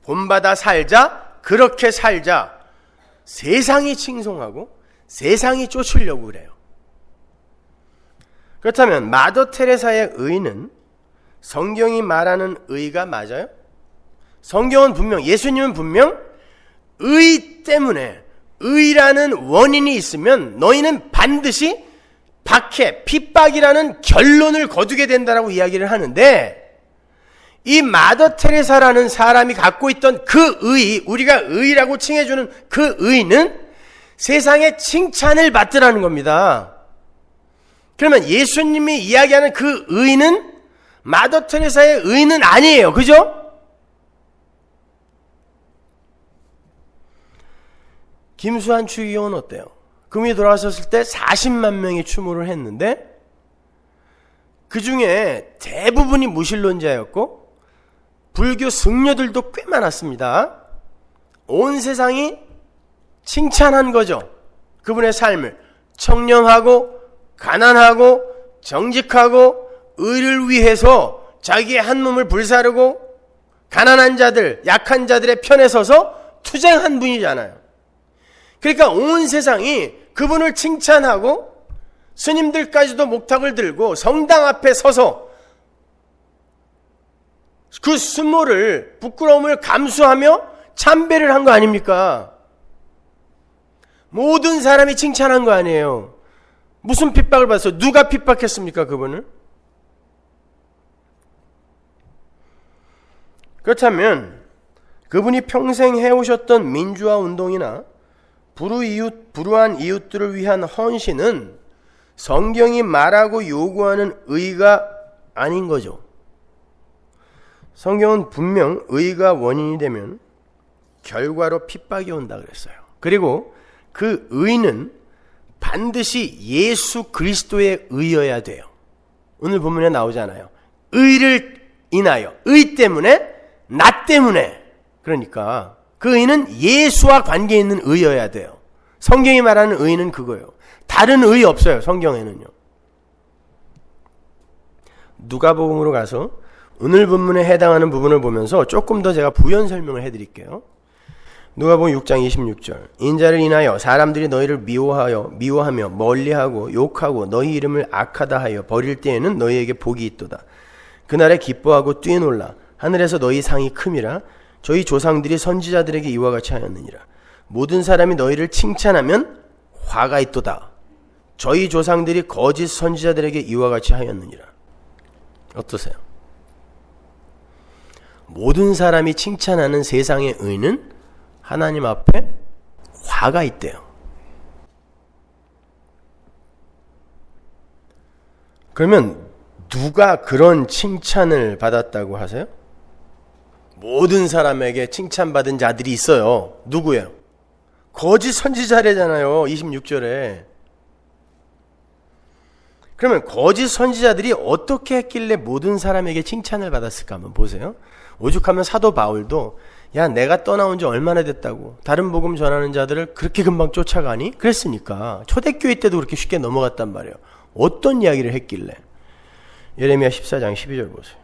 [SPEAKER 1] 본받아 살자, 그렇게 살자. 세상이 칭송하고 세상이 쫓으려고 그래요. 그렇다면 마더 테레사의 의는 성경이 말하는 의가 맞아요? 성경은 분명, 예수님은 분명 의 때문에, 의라는 원인이 있으면 너희는 반드시 박해, 핍박이라는 결론을 거두게 된다라고 이야기를 하는데, 이 마더 테레사라는 사람이 갖고 있던 그 의, 우리가 의라고 칭해주는 그 의는 세상의 칭찬을 받으라는 겁니다. 그러면 예수님이 이야기하는 그 의는 마더 테레사의 의는 아니에요. 그죠? 김수환 추기경은 어때요? 금이 돌아섰을 때 40만 명이 추모를 했는데 그 중에 대부분이 무신론자였고 불교 승려들도 꽤 많았습니다. 온 세상이 칭찬한 거죠. 그분의 삶을 청렴하고 가난하고 정직하고 의를 위해서 자기의 한 몸을 불사르고 가난한 자들, 약한 자들의 편에 서서 투쟁한 분이잖아요. 그러니까 온 세상이 그분을 칭찬하고 스님들까지도 목탁을 들고 성당 앞에 서서 그 수모를, 부끄러움을 감수하며 참배를 한 거 아닙니까? 모든 사람이 칭찬한 거 아니에요. 무슨 핍박을 받았어요? 누가 핍박했습니까, 그분을? 그렇다면 그분이 평생 해오셨던 민주화 운동이나 불우한 이웃들을 위한 헌신은 성경이 말하고 요구하는 의가 아닌 거죠. 성경은 분명 의가 원인이 되면 결과로 핍박이 온다 그랬어요. 그리고 그 의는 반드시 예수 그리스도의 의여야 돼요. 오늘 본문에 나오잖아요. 의를 인하여, 의 때문에, 나 때문에. 그러니까 그 의는 예수와 관계 있는 의여야 돼요. 성경이 말하는 의는 그거예요. 다른 의 없어요, 성경에는요. 누가복음으로 가서 오늘 본문에 해당하는 부분을 보면서 조금 더 제가 부연 설명을 해드릴게요. 누가복음 6장 26절. 인자를 인하여 사람들이 너희를 미워하며 멀리하고 욕하고 너희 이름을 악하다 하여 버릴 때에는 너희에게 복이 있도다. 그날에 기뻐하고 뛰놀라. 하늘에서 너희 상이 큼이라. 저희 조상들이 선지자들에게 이와 같이 하였느니라. 모든 사람이 너희를 칭찬하면 화가 있도다. 저희 조상들이 거짓 선지자들에게 이와 같이 하였느니라. 어떠세요? 모든 사람이 칭찬하는 세상의 의는 하나님 앞에 화가 있대요. 그러면 누가 그런 칭찬을 받았다고 하세요? 모든 사람에게 칭찬받은 자들이 있어요. 누구예요? 거짓 선지자래잖아요. 26절에. 그러면 거짓 선지자들이 어떻게 했길래 모든 사람에게 칭찬을 받았을까 한번 보세요. 오죽하면 사도 바울도 야 내가 떠나온 지 얼마나 됐다고 다른 복음 전하는 자들을 그렇게 금방 쫓아가니? 그랬으니까 초대교회 때도 그렇게 쉽게 넘어갔단 말이에요. 어떤 이야기를 했길래? 예레미야 14장 12절 보세요.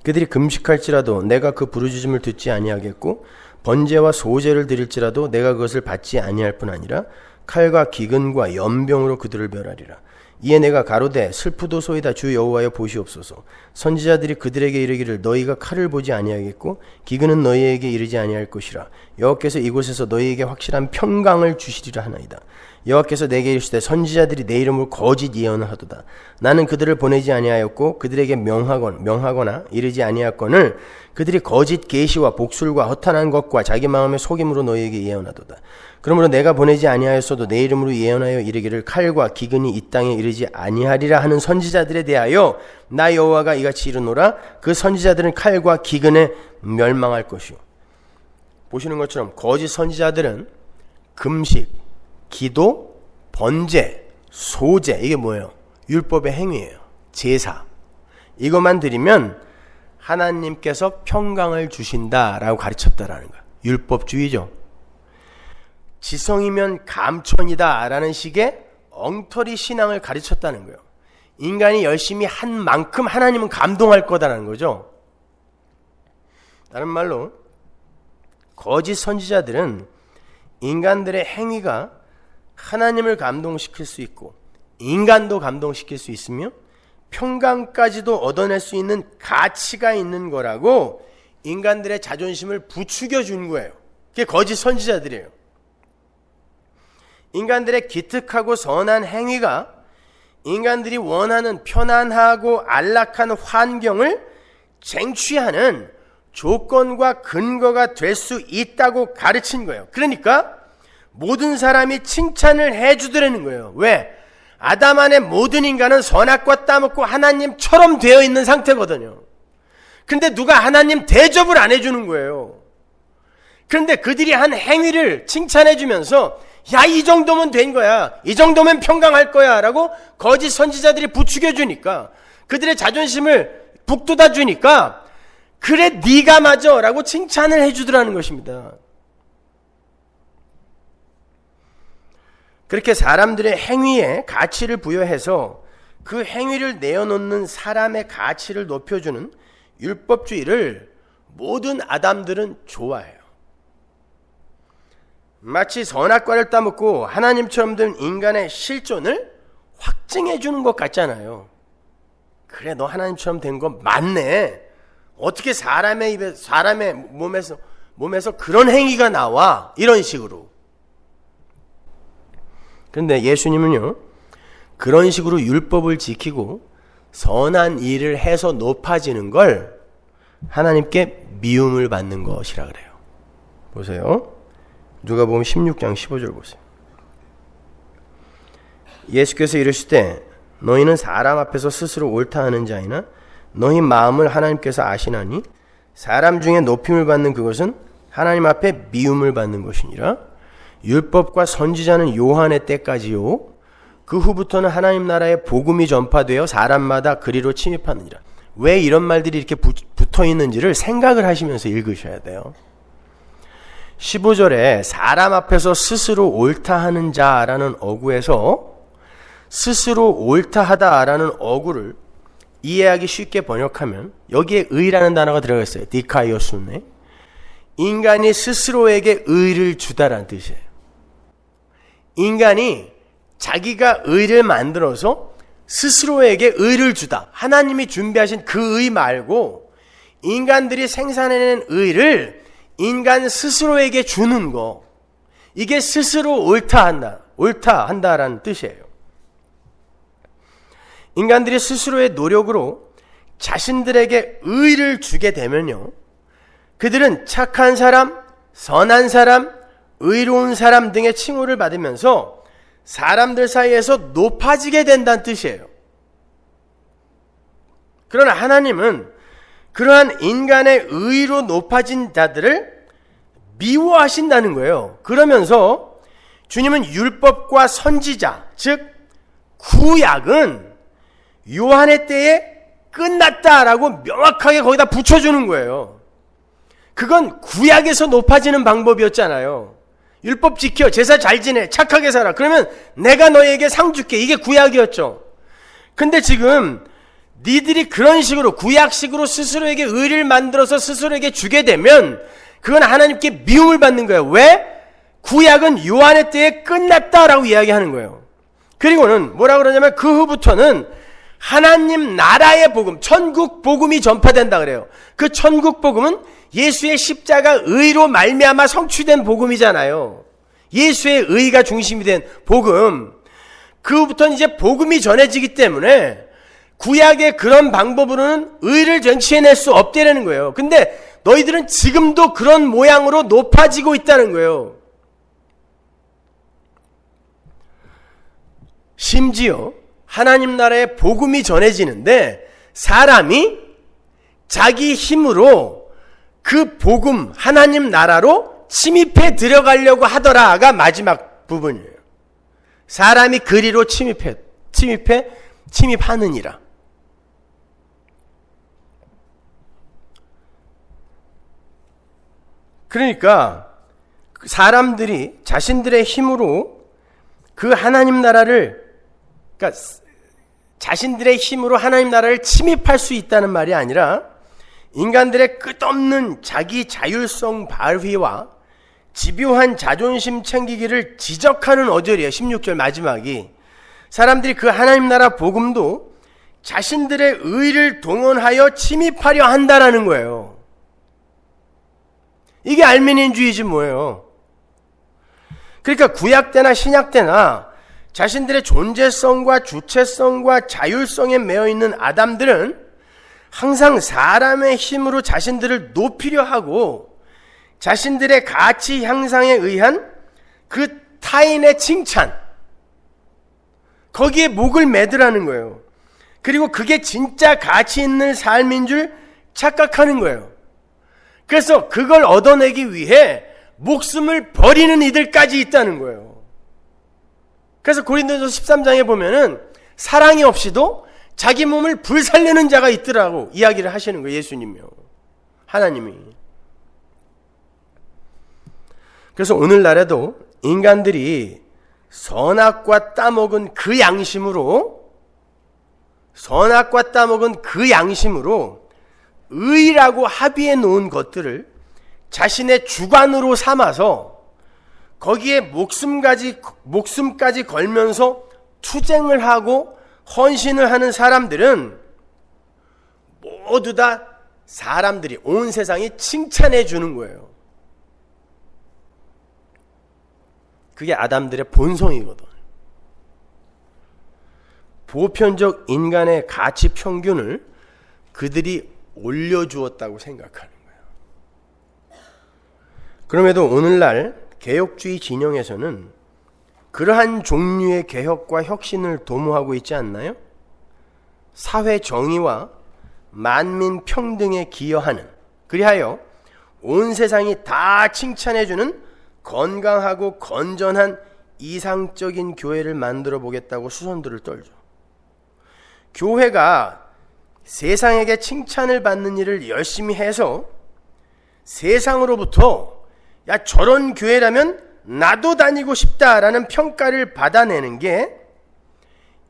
[SPEAKER 1] 그들이 금식할지라도 내가 그 부르짖음을 듣지 아니하겠고 번제와 소제를 드릴지라도 내가 그것을 받지 아니할 뿐 아니라 칼과 기근과 연병으로 그들을 멸하리라. 이에 내가 가로되 슬프도소이다 주 여호와여 보시옵소서. 선지자들이 그들에게 이르기를 너희가 칼을 보지 아니하겠고 기근은 너희에게 이르지 아니할 것이라. 여호와께서 이곳에서 너희에게 확실한 평강을 주시리라 하나이다. 여호와께서 내게 이르시되 선지자들이 내 이름으로 거짓 예언을 하도다. 나는 그들을 보내지 아니하였고 그들에게 명하거나 이르지 아니하거늘 그들이 거짓 계시와 복술과 허탄한 것과 자기 마음의 속임으로 너희에게 예언하도다. 그러므로 내가 보내지 아니하였어도 내 이름으로 예언하여 이르기를 칼과 기근이 이 땅에 이르지 아니하리라 하는 선지자들에 대하여 나 여호와가 이같이 이르노라. 그 선지자들은 칼과 기근에 멸망할 것이요. 보시는 것처럼 거짓 선지자들은 금식, 기도, 번제, 소제, 이게 뭐예요? 율법의 행위예요. 제사. 이것만 드리면 하나님께서 평강을 주신다라고 가르쳤다라는 거예요. 율법주의죠. 지성이면 감천이다 라는 식의 엉터리 신앙을 가르쳤다는 거예요. 인간이 열심히 한 만큼 하나님은 감동할 거다라는 거죠. 다른 말로 거짓 선지자들은 인간들의 행위가 하나님을 감동시킬 수 있고 인간도 감동시킬 수 있으며 평강까지도 얻어낼 수 있는 가치가 있는 거라고 인간들의 자존심을 부추겨 준 거예요. 그게 거짓 선지자들이에요. 인간들의 기특하고 선한 행위가 인간들이 원하는 편안하고 안락한 환경을 쟁취하는 조건과 근거가 될 수 있다고 가르친 거예요. 그러니까 모든 사람이 칭찬을 해주더라는 거예요. 왜? 아담 안에 모든 인간은 선악과 따먹고 하나님처럼 되어 있는 상태거든요. 그런데 누가 하나님 대접을 안 해주는 거예요. 그런데 그들이 한 행위를 칭찬해주면서 야, 이 정도면 된 거야. 이 정도면 평강할 거야. 라고 거짓 선지자들이 부추겨주니까 그들의 자존심을 북돋아주니까 그래 네가 맞아 라고 칭찬을 해주더라는 것입니다. 그렇게 사람들의 행위에 가치를 부여해서 그 행위를 내어놓는 사람의 가치를 높여주는 율법주의를 모든 아담들은 좋아해요. 마치 선악과를 따먹고 하나님처럼 된 인간의 실존을 확증해 주는 것 같잖아요. 그래 너 하나님처럼 된 거 맞네. 어떻게 사람의 몸에서 그런 행위가 나와? 이런 식으로. 그런데 예수님은요, 그런 식으로 율법을 지키고 선한 일을 해서 높아지는 걸 하나님께 미움을 받는 것이라 그래요. 보세요. 누가복음 16장 15절 보세요. 예수께서 이르실 때 너희는 사람 앞에서 스스로 옳다 하는 자이나 너희 마음을 하나님께서 아시나니 사람 중에 높임을 받는 그것은 하나님 앞에 미움을 받는 것이니라. 율법과 선지자는 요한의 때까지요, 그 후부터는 하나님 나라의 복음이 전파되어 사람마다 그리로 침입하느니라. 왜 이런 말들이 이렇게 붙어 있는지를 생각을 하시면서 읽으셔야 돼요. 15절에 사람 앞에서 스스로 옳다 하는 자라는 어구에서 스스로 옳다 하다라는 어구를 이해하기 쉽게 번역하면 여기에 의라는 단어가 들어가 있어요. 디카이오스네. 인간이 스스로에게 의를 주다라는 뜻이에요. 인간이 자기가 의를 만들어서 스스로에게 의를 주다. 하나님이 준비하신 그 의 말고 인간들이 생산해낸 의를 인간 스스로에게 주는 거. 이게 스스로 옳다 한다라는 뜻이에요. 인간들이 스스로의 노력으로 자신들에게 의를 주게 되면요, 그들은 착한 사람, 선한 사람, 의로운 사람 등의 칭호를 받으면서 사람들 사이에서 높아지게 된다는 뜻이에요. 그러나 하나님은 그러한 인간의 의로 높아진 자들을 미워하신다는 거예요. 그러면서 주님은 율법과 선지자, 즉 구약은 요한의 때에 끝났다라고 명확하게 거기다 붙여주는 거예요. 그건 구약에서 높아지는 방법이었잖아요. 율법 지켜, 제사 잘 지내, 착하게 살아, 그러면 내가 너에게 상 줄게. 이게 구약이었죠. 근데 지금 니들이 그런 식으로 구약식으로 스스로에게 의를 만들어서 스스로에게 주게 되면 그건 하나님께 미움을 받는 거예요. 왜? 구약은 요한의 때에 끝났다라고 이야기하는 거예요. 그리고는 뭐라 그러냐면 그 후부터는 하나님 나라의 복음, 천국 복음이 전파된다 그래요. 그 천국 복음은 예수의 십자가 의로 말미암아 성취된 복음이잖아요. 예수의 의가 중심이 된 복음. 그 후부터는 이제 복음이 전해지기 때문에 구약의 그런 방법으로는 의를 쟁취해낼 수 없다는 거예요. 근데 너희들은 지금도 그런 모양으로 높아지고 있다는 거예요. 심지어 하나님 나라의 복음이 전해지는데 사람이 자기 힘으로 그 복음, 하나님 나라로 침입해 들어가려고 하더라가 마지막 부분이에요. 사람이 그리로 침입하느니라. 그러니까 사람들이 자신들의 힘으로 그 하나님 나라를, 그러니까 자신들의 힘으로 하나님 나라를 침입할 수 있다는 말이 아니라 인간들의 끝없는 자기 자율성 발휘와 집요한 자존심 챙기기를 지적하는 어절이에요. 16절 마지막이. 사람들이 그 하나님 나라 복음도 자신들의 의를 동원하여 침입하려 한다라는 거예요. 이게 알미니언주의지 뭐예요. 그러니까 구약 때나 신약 때나 자신들의 존재성과 주체성과 자율성에 매여 있는 아담들은 항상 사람의 힘으로 자신들을 높이려 하고 자신들의 가치 향상에 의한 그 타인의 칭찬, 거기에 목을 매두라는 거예요. 그리고 그게 진짜 가치 있는 삶인 줄 착각하는 거예요. 그래서 그걸 얻어내기 위해 목숨을 버리는 이들까지 있다는 거예요. 그래서 고린도전서 13장에 보면은 사랑이 없이도 자기 몸을 불살르는 자가 있더라고 이야기를 하시는 거예요. 예수님이요, 하나님이. 그래서 오늘날에도 인간들이 선악과 따먹은 그 양심으로 의라고 합의해 놓은 것들을 자신의 주관으로 삼아서 거기에 목숨까지 걸면서 투쟁을 하고 헌신을 하는 사람들은 모두 다 사람들이, 온 세상이 칭찬해 주는 거예요. 그게 아담들의 본성이거든. 보편적 인간의 가치 평균을 그들이 올려주었다고 생각하는 거예요. 그럼에도 오늘날 개혁주의 진영에서는 그러한 종류의 개혁과 혁신을 도모하고 있지 않나요? 사회 정의와 만민 평등에 기여하는, 그리하여 온 세상이 다 칭찬해주는 건강하고 건전한 이상적인 교회를 만들어 보겠다고 수선들을 떨죠. 교회가 세상에게 칭찬을 받는 일을 열심히 해서 세상으로부터 야 저런 교회라면 나도 다니고 싶다라는 평가를 받아내는 게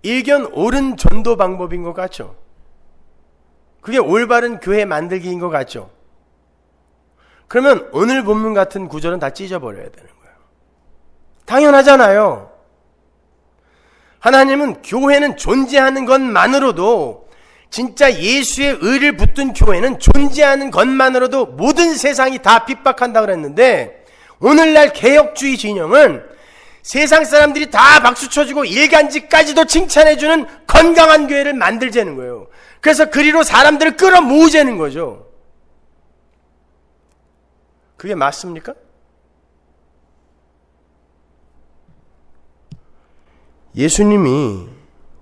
[SPEAKER 1] 일견 옳은 전도 방법인 것 같죠. 그게 올바른 교회 만들기인 것 같죠. 그러면 오늘 본문 같은 구절은 다 찢어버려야 되는 거예요. 당연하잖아요. 하나님은 교회는 존재하는 것만으로도, 진짜 예수의 의를 붙든 교회는 존재하는 것만으로도 모든 세상이 다 핍박한다 그랬는데, 오늘날 개혁주의 진영은 세상 사람들이 다 박수 쳐주고 일간지까지도 칭찬해주는 건강한 교회를 만들자는 거예요. 그래서 그리로 사람들을 끌어모으자는 거죠. 그게 맞습니까? 예수님이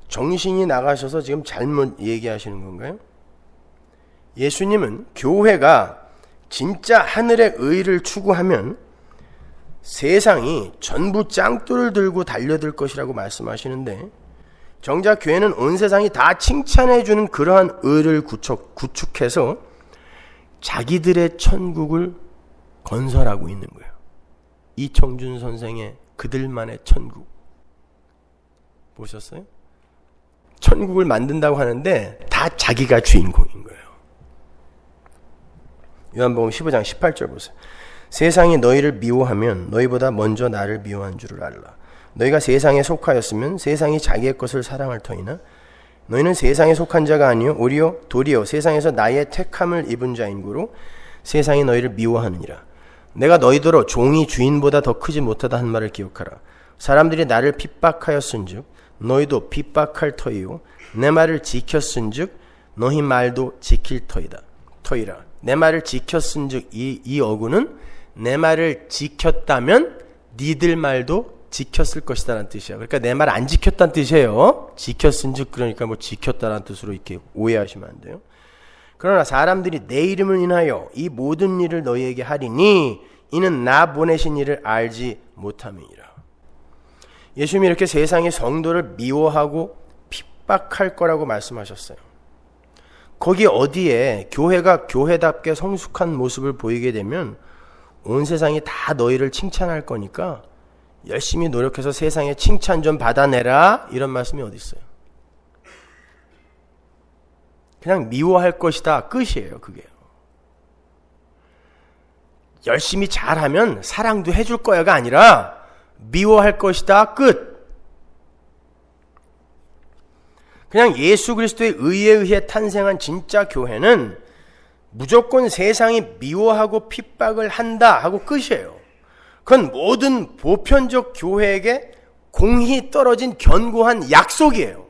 [SPEAKER 1] 정신이 나가셔서 지금 잘못 얘기하시는 건가요? 예수님은 교회가 진짜 하늘의 의를 추구하면 세상이 전부 짱돌을 들고 달려들 것이라고 말씀하시는데, 정작 교회는 온 세상이 다 칭찬해주는 그러한 의를 구축해서 자기들의 천국을 건설하고 있는 거예요. 이청준 선생의 그들만의 천국 보셨어요? 천국을 만든다고 하는데 다 자기가 주인공인 거예요. 요한복음 15장 18절 보세요. 세상이 너희를 미워하면 너희보다 먼저 나를 미워한 줄을 알라. 너희가 세상에 속하였으면 세상이 자기의 것을 사랑할 터이나 너희는 세상에 속한 자가 아니요 도리어 세상에서 나의 택함을 입은 자인고로 세상이 너희를 미워하느니라. 내가 너희더러 종이 주인보다 더 크지 못하다 한 말을 기억하라. 사람들이 나를 핍박하였은즉 너희도 핍박할 터이요 내 말을 지켰은즉 너희 말도 지킬 터이라. 내 말을 지켰은즉 이 어구는 내 말을 지켰다면 니들 말도 지켰을 것이다 라는 뜻이야. 그러니까 내 말 안 지켰다는 뜻이에요. 지켰은즉 그러니까 뭐 지켰다라는 뜻으로 이렇게 오해하시면 안 돼요. 그러나 사람들이 내 이름을 인하여 이 모든 일을 너희에게 하리니 이는 나 보내신 이를 알지 못함이니라. 예수님이 이렇게 세상의 성도를 미워하고 핍박할 거라고 말씀하셨어요. 거기 어디에 교회가 교회답게 성숙한 모습을 보이게 되면 온 세상이 다 너희를 칭찬할 거니까 열심히 노력해서 세상에 칭찬 좀 받아내라, 이런 말씀이 어디 있어요? 그냥 미워할 것이다, 끝이에요. 그게요. 열심히 잘하면 사랑도 해줄 거야가 아니라 미워할 것이다, 끝. 그냥 예수 그리스도의 의에 의해 탄생한 진짜 교회는 무조건 세상이 미워하고 핍박을 한다 하고 끝이에요. 그건 모든 보편적 교회에게 공히 떨어진 견고한 약속이에요.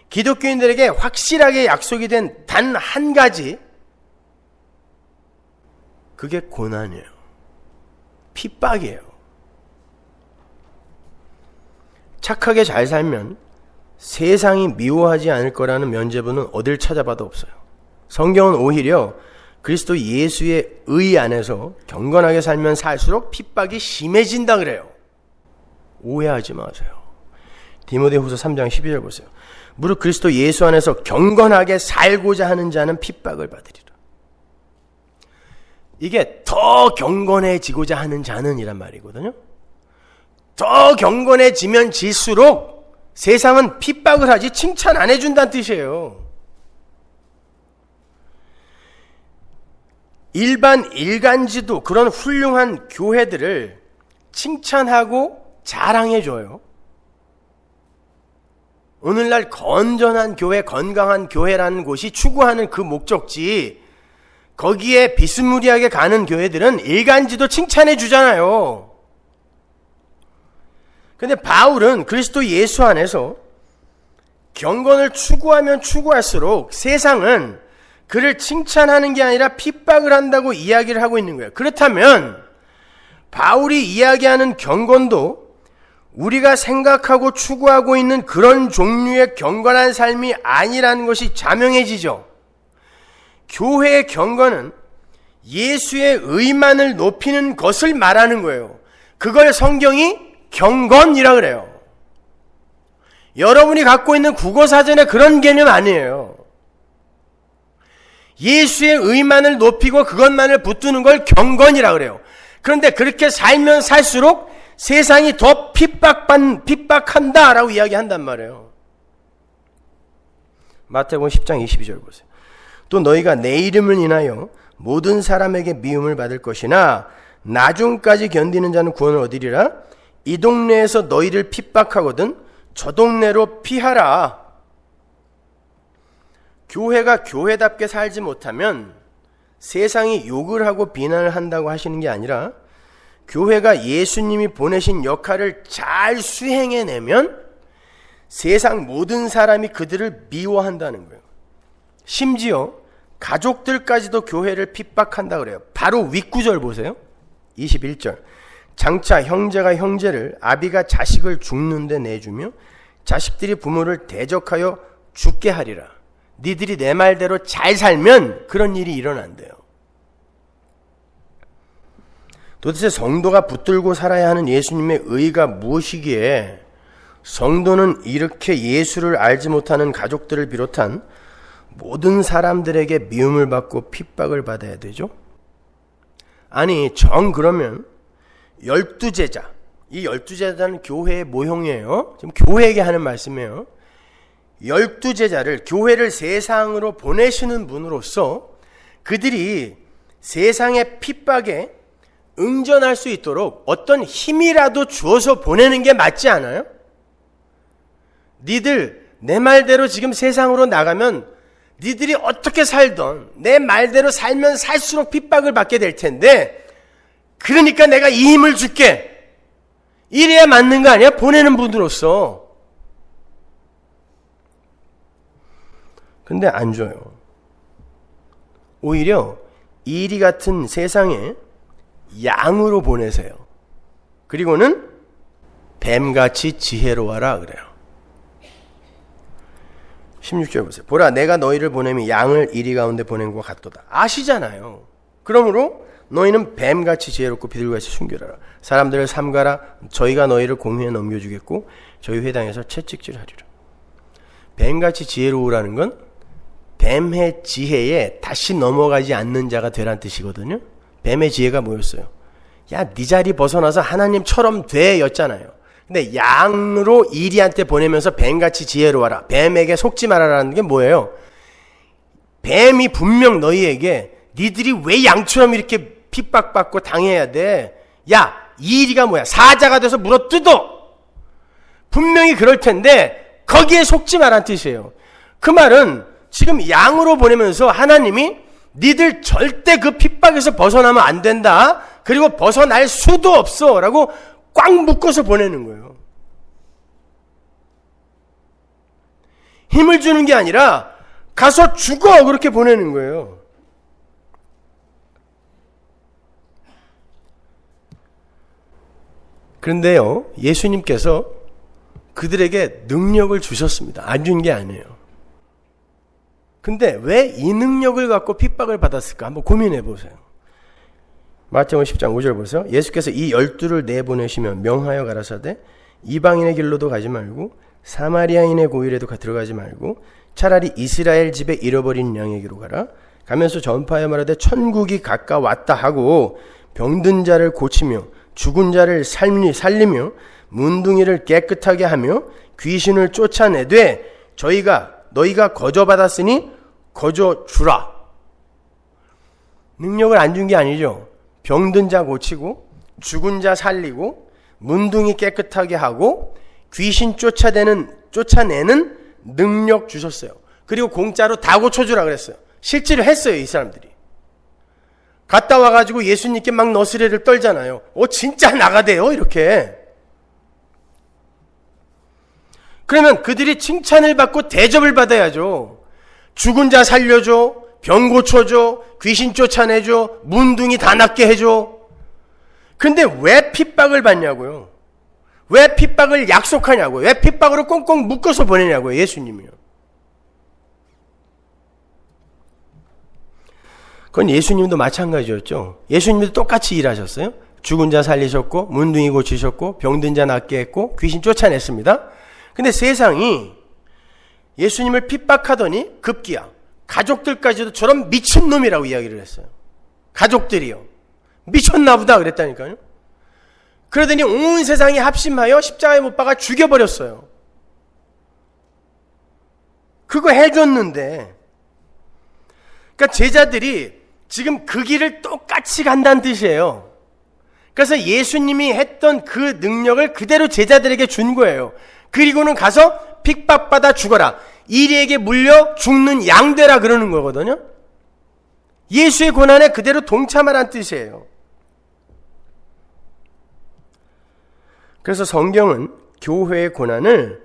[SPEAKER 1] 기독교인들에게 확실하게 약속이 된 단 한 가지, 그게 고난이에요. 핍박이에요. 착하게 잘 살면 세상이 미워하지 않을 거라는 면죄부는 어딜 찾아봐도 없어요. 성경은 오히려 그리스도 예수의 의 안에서 경건하게 살면 살수록 핍박이 심해진다 그래요. 오해하지 마세요. 디모데후서 3장 12절 보세요. 무릇 그리스도 예수 안에서 경건하게 살고자 하는 자는 핍박을 받으리라. 이게 더 경건해지고자 하는 자는 이란 말이거든요. 더 경건해지면 질수록 세상은 핍박을 하지 칭찬 안 해준다는 뜻이에요. 일간지도 그런 훌륭한 교회들을 칭찬하고 자랑해줘요. 오늘날 건전한 교회, 건강한 교회라는 곳이 추구하는 그 목적지, 거기에 비스무리하게 가는 교회들은 일간지도 칭찬해 주잖아요. 근데 바울은 그리스도 예수 안에서 경건을 추구하면 추구할수록 세상은 그를 칭찬하는 게 아니라 핍박을 한다고 이야기를 하고 있는 거예요. 그렇다면 바울이 이야기하는 경건도 우리가 생각하고 추구하고 있는 그런 종류의 경건한 삶이 아니라는 것이 자명해지죠. 교회의 경건은 예수의 의만을 높이는 것을 말하는 거예요. 그걸 성경이 경건이라 그래요. 여러분이 갖고 있는 국어사전에 그런 개념 아니에요. 예수의 의만을 높이고 그것만을 붙드는 걸 경건이라 그래요. 그런데 그렇게 살면 살수록 세상이 더 핍박한다라고 이야기한단 말이에요. 마태복음 10장 22절 보세요. 또 너희가 내 이름을 인하여 모든 사람에게 미움을 받을 것이나 나중까지 견디는 자는 구원을 얻으리라. 이 동네에서 너희를 핍박하거든 저 동네로 피하라. 교회가 교회답게 살지 못하면 세상이 욕을 하고 비난을 한다고 하시는 게 아니라 교회가 예수님이 보내신 역할을 잘 수행해내면 세상 모든 사람이 그들을 미워한다는 거예요. 심지어 가족들까지도 교회를 핍박한다 그래요. 바로 윗구절 보세요. 21절. 장차 형제가 형제를, 아비가 자식을 죽는데 내주며 자식들이 부모를 대적하여 죽게 하리라. 니들이 내 말대로 잘 살면 그런 일이 일어난대요. 도대체 성도가 붙들고 살아야 하는 예수님의 의의가 무엇이기에 성도는 이렇게 예수를 알지 못하는 가족들을 비롯한 모든 사람들에게 미움을 받고 핍박을 받아야 되죠? 아니, 그러면 12제자, 이 12제자는 교회의 모형이에요. 지금 교회에게 하는 말씀이에요. 12제자를, 교회를 세상으로 보내시는 분으로서 그들이 세상의 핍박에 응전할 수 있도록 어떤 힘이라도 주어서 보내는 게 맞지 않아요? 니들 내 말대로 지금 세상으로 나가면 니들이 어떻게 살던 내 말대로 살면 살수록 핍박을 받게 될 텐데 그러니까 내가 이 힘을 줄게. 이래야 맞는 거 아니야? 보내는 분으로서. 근데 안 줘요. 오히려 이리 같은 세상에 양으로 보내세요. 그리고는 뱀같이 지혜로워라 그래요. 16절 보세요. 보라, 내가 너희를 보내면 양을 이리 가운데 보낸 것 같도다. 아시잖아요. 그러므로 너희는 뱀같이 지혜롭고 비둘기같이 순결하라. 사람들을 삼가라. 저희가 너희를 공회에 넘겨주겠고 저희 회당에서 채찍질하리라. 뱀같이 지혜로우라는 건 뱀의 지혜에 다시 넘어가지 않는 자가 되란 뜻이거든요. 뱀의 지혜가 뭐였어요? 야, 네 자리 벗어나서 하나님처럼 돼 였잖아요. 근데 양으로 이리한테 보내면서 뱀같이 지혜로워라. 뱀에게 속지 말아라는 게 뭐예요? 뱀이 분명 너희에게 니들이 왜 양처럼 이렇게 핍박받고 당해야 돼? 야, 이리가 뭐야? 사자가 돼서 물어뜯어. 분명히 그럴 텐데 거기에 속지 말란 뜻이에요. 그 말은 지금 양으로 보내면서 하나님이 니들 절대 그 핍박에서 벗어나면 안 된다. 그리고 벗어날 수도 없어. 라고 꽉 묶어서 보내는 거예요. 힘을 주는 게 아니라 가서 죽어. 그렇게 보내는 거예요. 그런데요, 예수님께서 그들에게 능력을 주셨습니다. 안 준 게 아니에요. 근데 왜 이 능력을 갖고 핍박을 받았을까? 한번 고민해 보세요. 마태복음 10장 5절 보세요. 예수께서 이 12를 내보내시면 명하여 가라사대 이방인의 길로도 가지 말고 사마리아인의 고일에도 들어가지 말고 차라리 이스라엘 집에 잃어버린 양에게로 가라. 가면서 전파하여 말하되 천국이 가까웠다 하고 병든 자를 고치며 죽은 자를 살리며 문둥이를 깨끗하게 하며 귀신을 쫓아내되 너희가 거저받았으니 거저주라. 능력을 안 준 게 아니죠. 병든 자 고치고 죽은 자 살리고 문둥이 깨끗하게 하고 귀신 쫓아내는 능력 주셨어요. 그리고 공짜로 다 고쳐주라 그랬어요. 실제로 했어요. 이 사람들이. 갔다 와가지고 예수님께 막 너스레를 떨잖아요. 진짜 나가대요 이렇게. 그러면 그들이 칭찬을 받고 대접을 받아야죠. 죽은 자 살려줘, 병 고쳐줘, 귀신 쫓아내줘, 문둥이 다 낫게 해줘. 근데 왜 핍박을 받냐고요? 왜 핍박을 약속하냐고요? 왜 핍박으로 꽁꽁 묶어서 보내냐고요? 예수님이요. 그건 예수님도 마찬가지였죠. 예수님도 똑같이 일하셨어요. 죽은 자 살리셨고, 문둥이 고치셨고, 병든 자 낫게 했고, 귀신 쫓아냈습니다. 근데 세상이 예수님을 핍박하더니 급기야 가족들까지도 저런 미친놈이라고 이야기를 했어요. 가족들이요. 미쳤나 보다 그랬다니까요. 그러더니 온 세상이 합심하여 십자가에 못 박아 죽여버렸어요. 그거 해줬는데, 그러니까 제자들이 지금 그 길을 똑같이 간다는 뜻이에요. 그래서 예수님이 했던 그 능력을 그대로 제자들에게 준 거예요. 그리고는 가서 핍박받아 죽어라. 이리에게 물려 죽는 양되라 그러는 거거든요. 예수의 고난에 그대로 동참하라는 뜻이에요. 그래서 성경은 교회의 고난을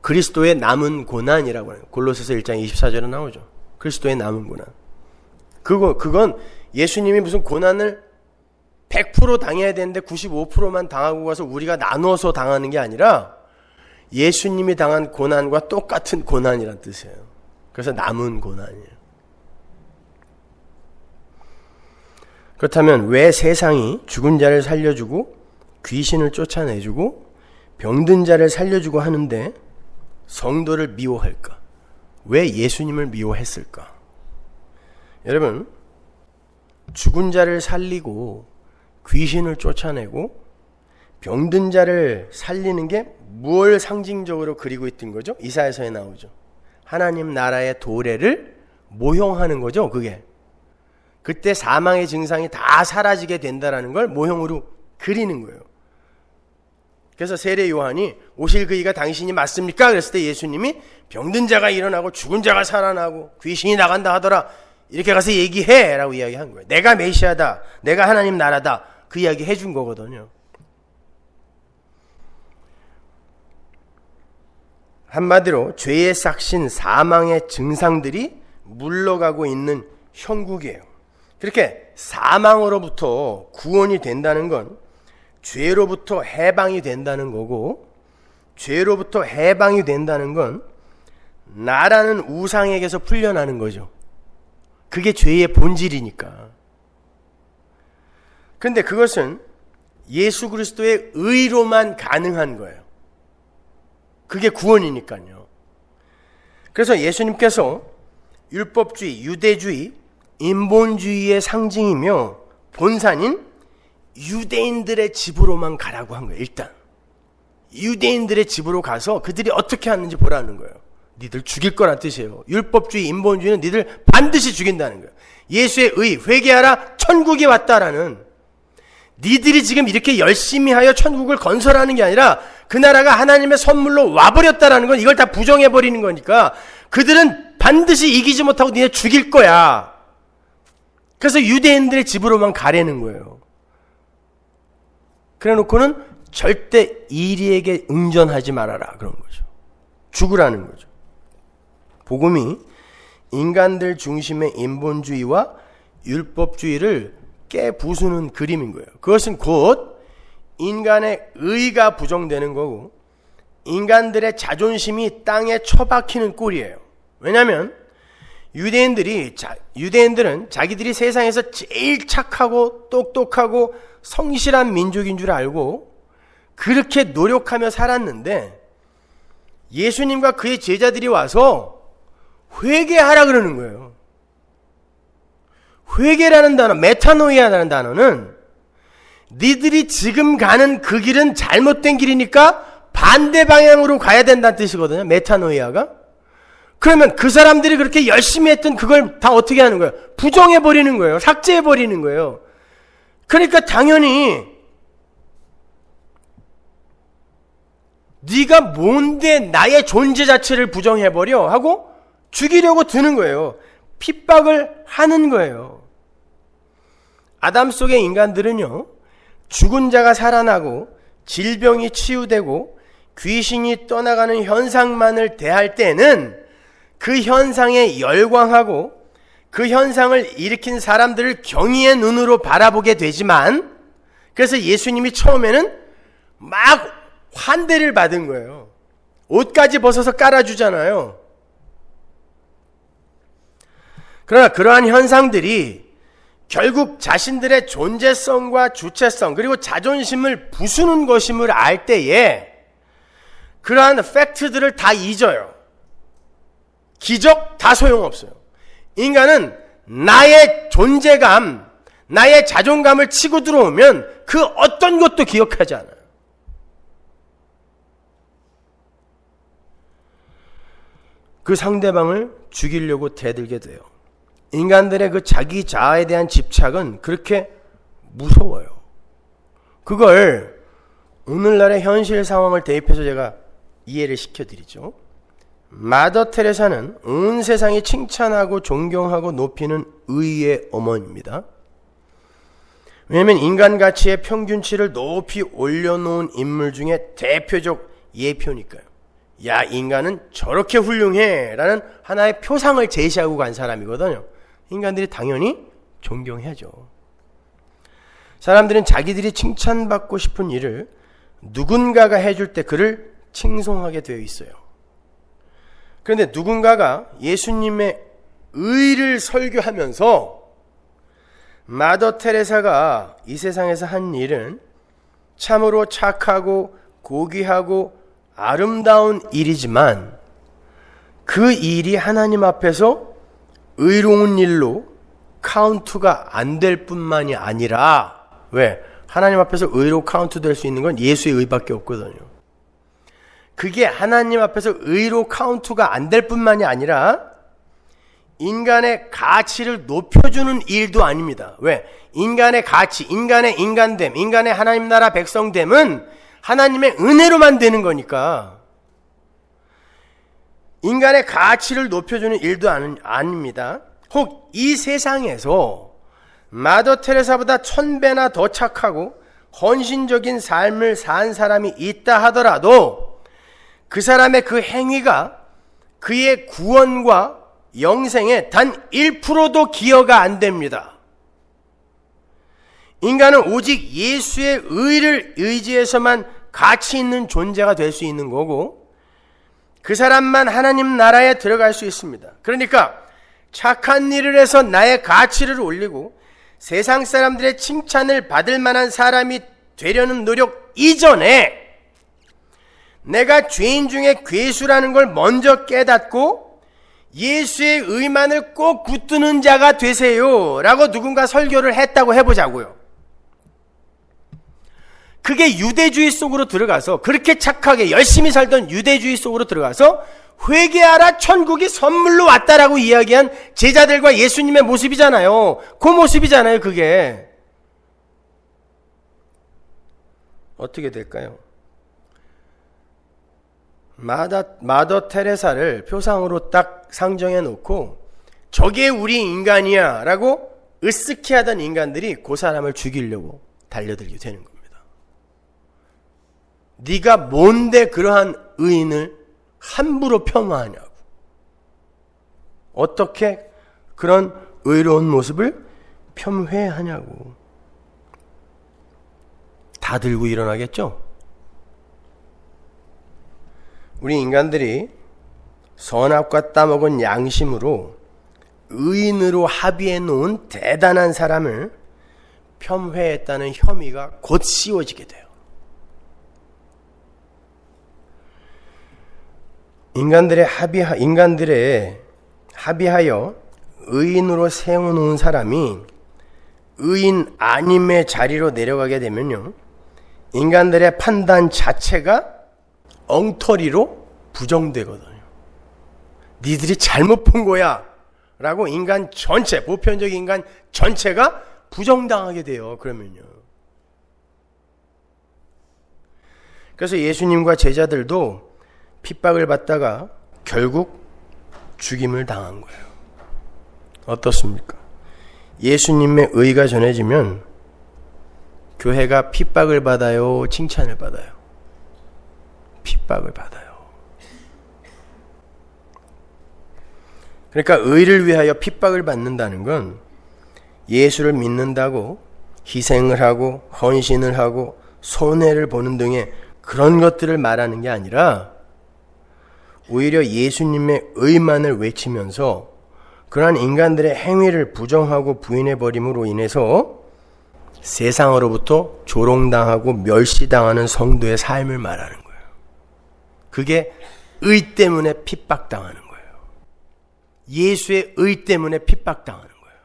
[SPEAKER 1] 그리스도의 남은 고난이라고 해요. 골로새서 1장 24절에 나오죠. 그리스도의 남은 고난. 그건 예수님이 무슨 고난을 100% 당해야 되는데 95%만 당하고 가서 우리가 나눠서 당하는 게 아니라 예수님이 당한 고난과 똑같은 고난이란 뜻이에요. 그래서 남은 고난이에요. 그렇다면 왜 세상이 죽은 자를 살려주고 귀신을 쫓아내주고 병든 자를 살려주고 하는데 성도를 미워할까? 왜 예수님을 미워했을까? 여러분, 죽은 자를 살리고 귀신을 쫓아내고 병든 자를 살리는 게 무엇을 상징적으로 그리고 있던 거죠? 이사야서에 나오죠. 하나님 나라의 도래를 모형하는 거죠. 그게 그때 사망의 증상이 다 사라지게 된다라는 걸 모형으로 그리는 거예요. 그래서 세례 요한이 오실 그 이가 당신이 맞습니까? 그랬을 때 예수님이 병든 자가 일어나고 죽은 자가 살아나고 귀신이 나간다 하더라. 이렇게 가서 얘기해 라고 이야기한 거예요. 내가 메시아다. 내가 하나님 나라다. 그 이야기 해준 거거든요. 한마디로 죄의 싹신 사망의 증상들이 물러가고 있는 형국이에요. 그렇게 사망으로부터 구원이 된다는 건 죄로부터 해방이 된다는 거고, 죄로부터 해방이 된다는 건 나라는 우상에게서 풀려나는 거죠. 그게 죄의 본질이니까. 그런데 그것은 예수 그리스도의 의로만 가능한 거예요. 그게 구원이니까요. 그래서 예수님께서 율법주의, 유대주의, 인본주의의 상징이며 본산인 유대인들의 집으로만 가라고 한 거예요. 일단 유대인들의 집으로 가서 그들이 어떻게 하는지 보라는 거예요. 니들 죽일 거란 뜻이에요. 율법주의, 인본주의는 니들 반드시 죽인다는 거예요. 예수의 의, 회개하라, 천국이 왔다라는, 니들이 지금 이렇게 열심히 하여 천국을 건설하는 게 아니라 그 나라가 하나님의 선물로 와버렸다라는 건 이걸 다 부정해버리는 거니까 그들은 반드시 이기지 못하고 니네 죽일 거야. 그래서 유대인들의 집으로만 가라는 거예요. 그래 놓고는 절대 이리에게 응전하지 말아라 그런 거죠. 죽으라는 거죠. 복음이 인간들 중심의 인본주의와 율법주의를 깨부수는 그림인 거예요. 그것은 곧 인간의 의가 부정되는 거고 인간들의 자존심이 땅에 처박히는 꼴이에요. 왜냐하면 유대인들은 자기들이 세상에서 제일 착하고 똑똑하고 성실한 민족인 줄 알고 그렇게 노력하며 살았는데 예수님과 그의 제자들이 와서 회개하라 그러는 거예요. 회개라는 단어, 메타노이아라는 단어는 니들이 지금 가는 그 길은 잘못된 길이니까 반대 방향으로 가야 된다는 뜻이거든요. 메타노이아가. 그러면 그 사람들이 그렇게 열심히 했던 그걸 다 어떻게 하는 거예요? 부정해버리는 거예요. 삭제해버리는 거예요. 그러니까 당연히 네가 뭔데 나의 존재 자체를 부정해버려 하고 죽이려고 드는 거예요. 핍박을 하는 거예요. 아담 속의 인간들은요, 죽은 자가 살아나고 질병이 치유되고 귀신이 떠나가는 현상만을 대할 때는 그 현상에 열광하고 그 현상을 일으킨 사람들을 경의의 눈으로 바라보게 되지만, 그래서 예수님이 처음에는 막 환대를 받은 거예요. 옷까지 벗어서 깔아주잖아요. 그러나 그러한 현상들이 결국 자신들의 존재성과 주체성 그리고 자존심을 부수는 것임을 알 때에 그러한 팩트들을 다 잊어요. 기적 다 소용없어요. 인간은 나의 존재감, 나의 자존감을 치고 들어오면 그 어떤 것도 기억하지 않아요. 그 상대방을 죽이려고 대들게 돼요. 인간들의 그 자기 자아에 대한 집착은 그렇게 무서워요. 그걸 오늘날의 현실 상황을 대입해서 제가 이해를 시켜드리죠. 마더 테레사는 온 세상이 칭찬하고 존경하고 높이는 의의 어머니입니다. 왜냐하면 인간 가치의 평균치를 높이 올려놓은 인물 중에 대표적 예표니까요. 야, 인간은 저렇게 훌륭해 라는 하나의 표상을 제시하고 간 사람이거든요. 인간들이 당연히 존경해야죠. 사람들은 자기들이 칭찬받고 싶은 일을 누군가가 해줄 때 그를 칭송하게 되어 있어요. 그런데 누군가가 예수님의 의를 설교하면서 마더 테레사가 이 세상에서 한 일은 참으로 착하고 고귀하고 아름다운 일이지만 그 일이 하나님 앞에서 의로운 일로 카운트가 안 될 뿐만이 아니라, 왜? 하나님 앞에서 의로 카운트 될 수 있는 건 예수의 의밖에 없거든요. 그게 하나님 앞에서 의로 카운트가 안 될 뿐만이 아니라 인간의 가치를 높여주는 일도 아닙니다. 왜? 인간의 가치, 인간의 인간됨, 인간의 하나님 나라 백성됨은 하나님의 은혜로만 되는 거니까 인간의 가치를 높여주는 일도 아닙니다. 혹 이 세상에서 마더 테레사보다 1000배나 더 착하고 헌신적인 삶을 산 사람이 있다 하더라도 그 사람의 그 행위가 그의 구원과 영생에 단 1%도 기여가 안 됩니다. 인간은 오직 예수의 의를 의지해서만 가치 있는 존재가 될 수 있는 거고 그 사람만 하나님 나라에 들어갈 수 있습니다. 그러니까 착한 일을 해서 나의 가치를 올리고 세상 사람들의 칭찬을 받을 만한 사람이 되려는 노력 이전에 내가 죄인 중에 괴수라는 걸 먼저 깨닫고 예수의 의만을 꼭 붙드는 자가 되세요 라고 누군가 설교를 했다고 해보자고요. 그게 유대주의 속으로 들어가서 그렇게 착하게 열심히 살던 유대주의 속으로 들어가서 회개하라 천국이 선물로 왔다라고 이야기한 제자들과 예수님의 모습이잖아요. 그 모습이잖아요. 그게 어떻게 될까요? 마더 테레사를 표상으로 딱 상정해 놓고 저게 우리 인간이야 라고 으쓱해 하던 인간들이 그 사람을 죽이려고 달려들게 되는 겁니다. 네가 뭔데 그러한 의인을 함부로 폄하하냐고. 어떻게 그런 의로운 모습을 폄훼하냐고. 다 들고 일어나겠죠? 우리 인간들이 선악과 따먹은 양심으로 의인으로 합의해 놓은 대단한 사람을 폄훼했다는 혐의가 곧 씌워지게 돼요. 인간들의 합의하여 의인으로 세워놓은 사람이 의인 아님의 자리로 내려가게 되면요, 인간들의 판단 자체가 엉터리로 부정되거든요. 니들이 잘못 본 거야 라고 인간 전체, 보편적인 인간 전체가 부정당하게 돼요. 그러면요. 그래서 예수님과 제자들도 핍박을 받다가 결국 죽임을 당한 거예요. 어떻습니까? 예수님의 의가 전해지면 교회가 핍박을 받아요? 칭찬을 받아요? 핍박을 받아요. 그러니까 의를 위하여 핍박을 받는다는 건 예수를 믿는다고 희생을 하고 헌신을 하고 손해를 보는 등의 그런 것들을 말하는 게 아니라 오히려 예수님의 의만을 외치면서 그러한 인간들의 행위를 부정하고 부인해버림으로 인해서 세상으로부터 조롱당하고 멸시당하는 성도의 삶을 말하는 거예요. 그게 의 때문에 핍박당하는 거예요. 예수의 의 때문에 핍박당하는 거예요.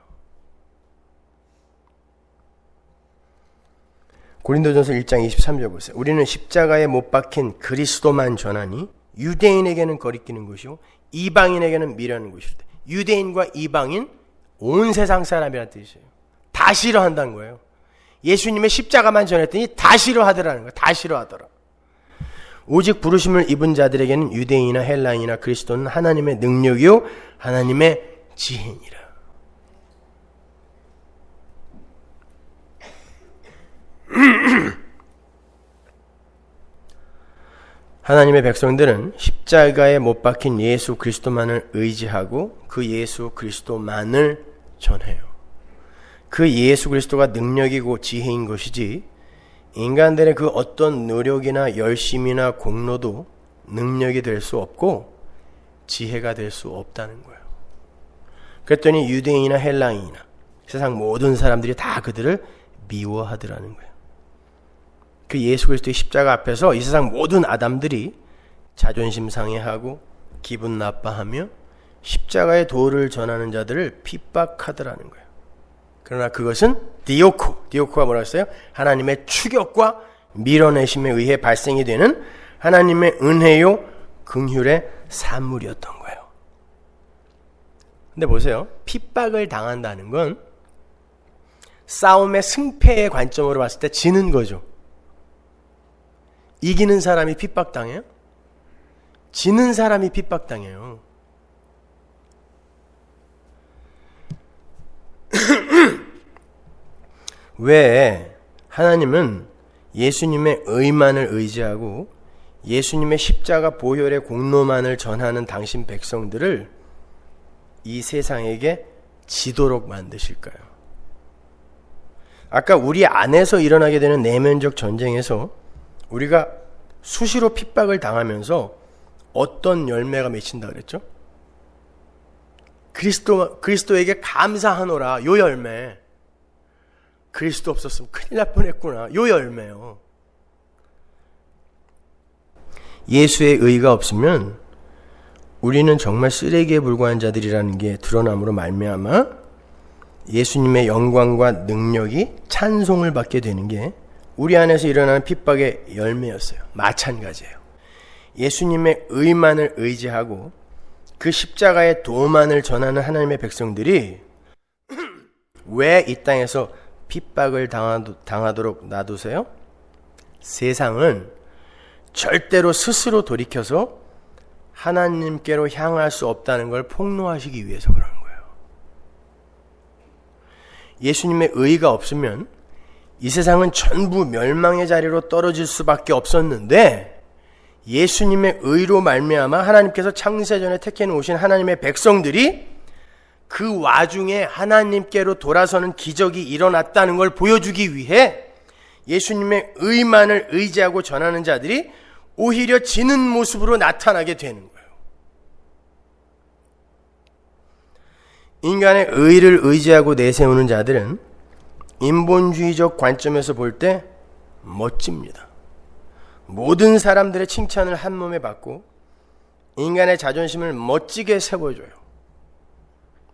[SPEAKER 1] 고린도전서 1장 23절 보세요. 우리는 십자가에 못 박힌 그리스도만 전하니 유대인에게는 거리끼는 것이요 이방인에게는 미련한 것이다. 유대인과 이방인 온 세상 사람이라는 뜻이에요. 다 싫어한다는 거예요. 예수님의 십자가만 전했더니 다 싫어하더라는 거예요. 다 싫어하더라. 오직 부르심을 입은 자들에게는 유대인이나 헬라인이나 그리스도는 하나님의 능력이요 하나님의 지혜니라. 하나님의 백성들은 십자가에 못 박힌 예수 그리스도만을 의지하고 그 예수 그리스도만을 전해요. 그 예수 그리스도가 능력이고 지혜인 것이지 인간들의 그 어떤 노력이나 열심이나 공로도 능력이 될 수 없고 지혜가 될 수 없다는 거예요. 그랬더니 유대인이나 헬라인이나 세상 모든 사람들이 다 그들을 미워하더라는 거예요. 그 예수 그리스도의 십자가 앞에서 이 세상 모든 아담들이 자존심 상해하고 기분 나빠하며 십자가의 도를 전하는 자들을 핍박하더라는 거예요. 그러나 그것은 디오코가 뭐라 했어요? 하나님의 추격과 밀어내심에 의해 발생이 되는 하나님의 은혜요 긍휼의 산물이었던 거예요. 근데 보세요. 핍박을 당한다는 건 싸움의 승패의 관점으로 봤을 때 지는 거죠. 이기는 사람이 핍박당해요? 지는 사람이 핍박당해요. 왜 하나님은 예수님의 의만을 의지하고 예수님의 십자가 보혈의 공로만을 전하는 당신 백성들을 이 세상에게 지도록 만드실까요? 아까 우리 안에서 일어나게 되는 내면적 전쟁에서 우리가 수시로 핍박을 당하면서 어떤 열매가 맺힌다 그랬죠? 그리스도에게 감사하노라. 요 열매. 그리스도 없었으면 큰일 날 뻔했구나. 요 열매요. 예수의 의가 없으면 우리는 정말 쓰레기에 불과한 자들이라는 게 드러남으로 말미암아 예수님의 영광과 능력이 찬송을 받게 되는 게 우리 안에서 일어나는 핍박의 열매였어요. 마찬가지예요. 예수님의 의만을 의지하고 그 십자가의 도만을 전하는 하나님의 백성들이 왜 이 땅에서 핍박을 당하도록 놔두세요? 세상은 절대로 스스로 돌이켜서 하나님께로 향할 수 없다는 걸 폭로하시기 위해서 그러는 거예요. 예수님의 의가 없으면 이 세상은 전부 멸망의 자리로 떨어질 수밖에 없었는데 예수님의 의로 말미암아 하나님께서 창세전에 택해 놓으신 하나님의 백성들이 그 와중에 하나님께로 돌아서는 기적이 일어났다는 걸 보여주기 위해 예수님의 의만을 의지하고 전하는 자들이 오히려 지는 모습으로 나타나게 되는 거예요. 인간의 의를 의지하고 내세우는 자들은 인본주의적 관점에서 볼 때 멋집니다. 모든 사람들의 칭찬을 한 몸에 받고 인간의 자존심을 멋지게 세워줘요.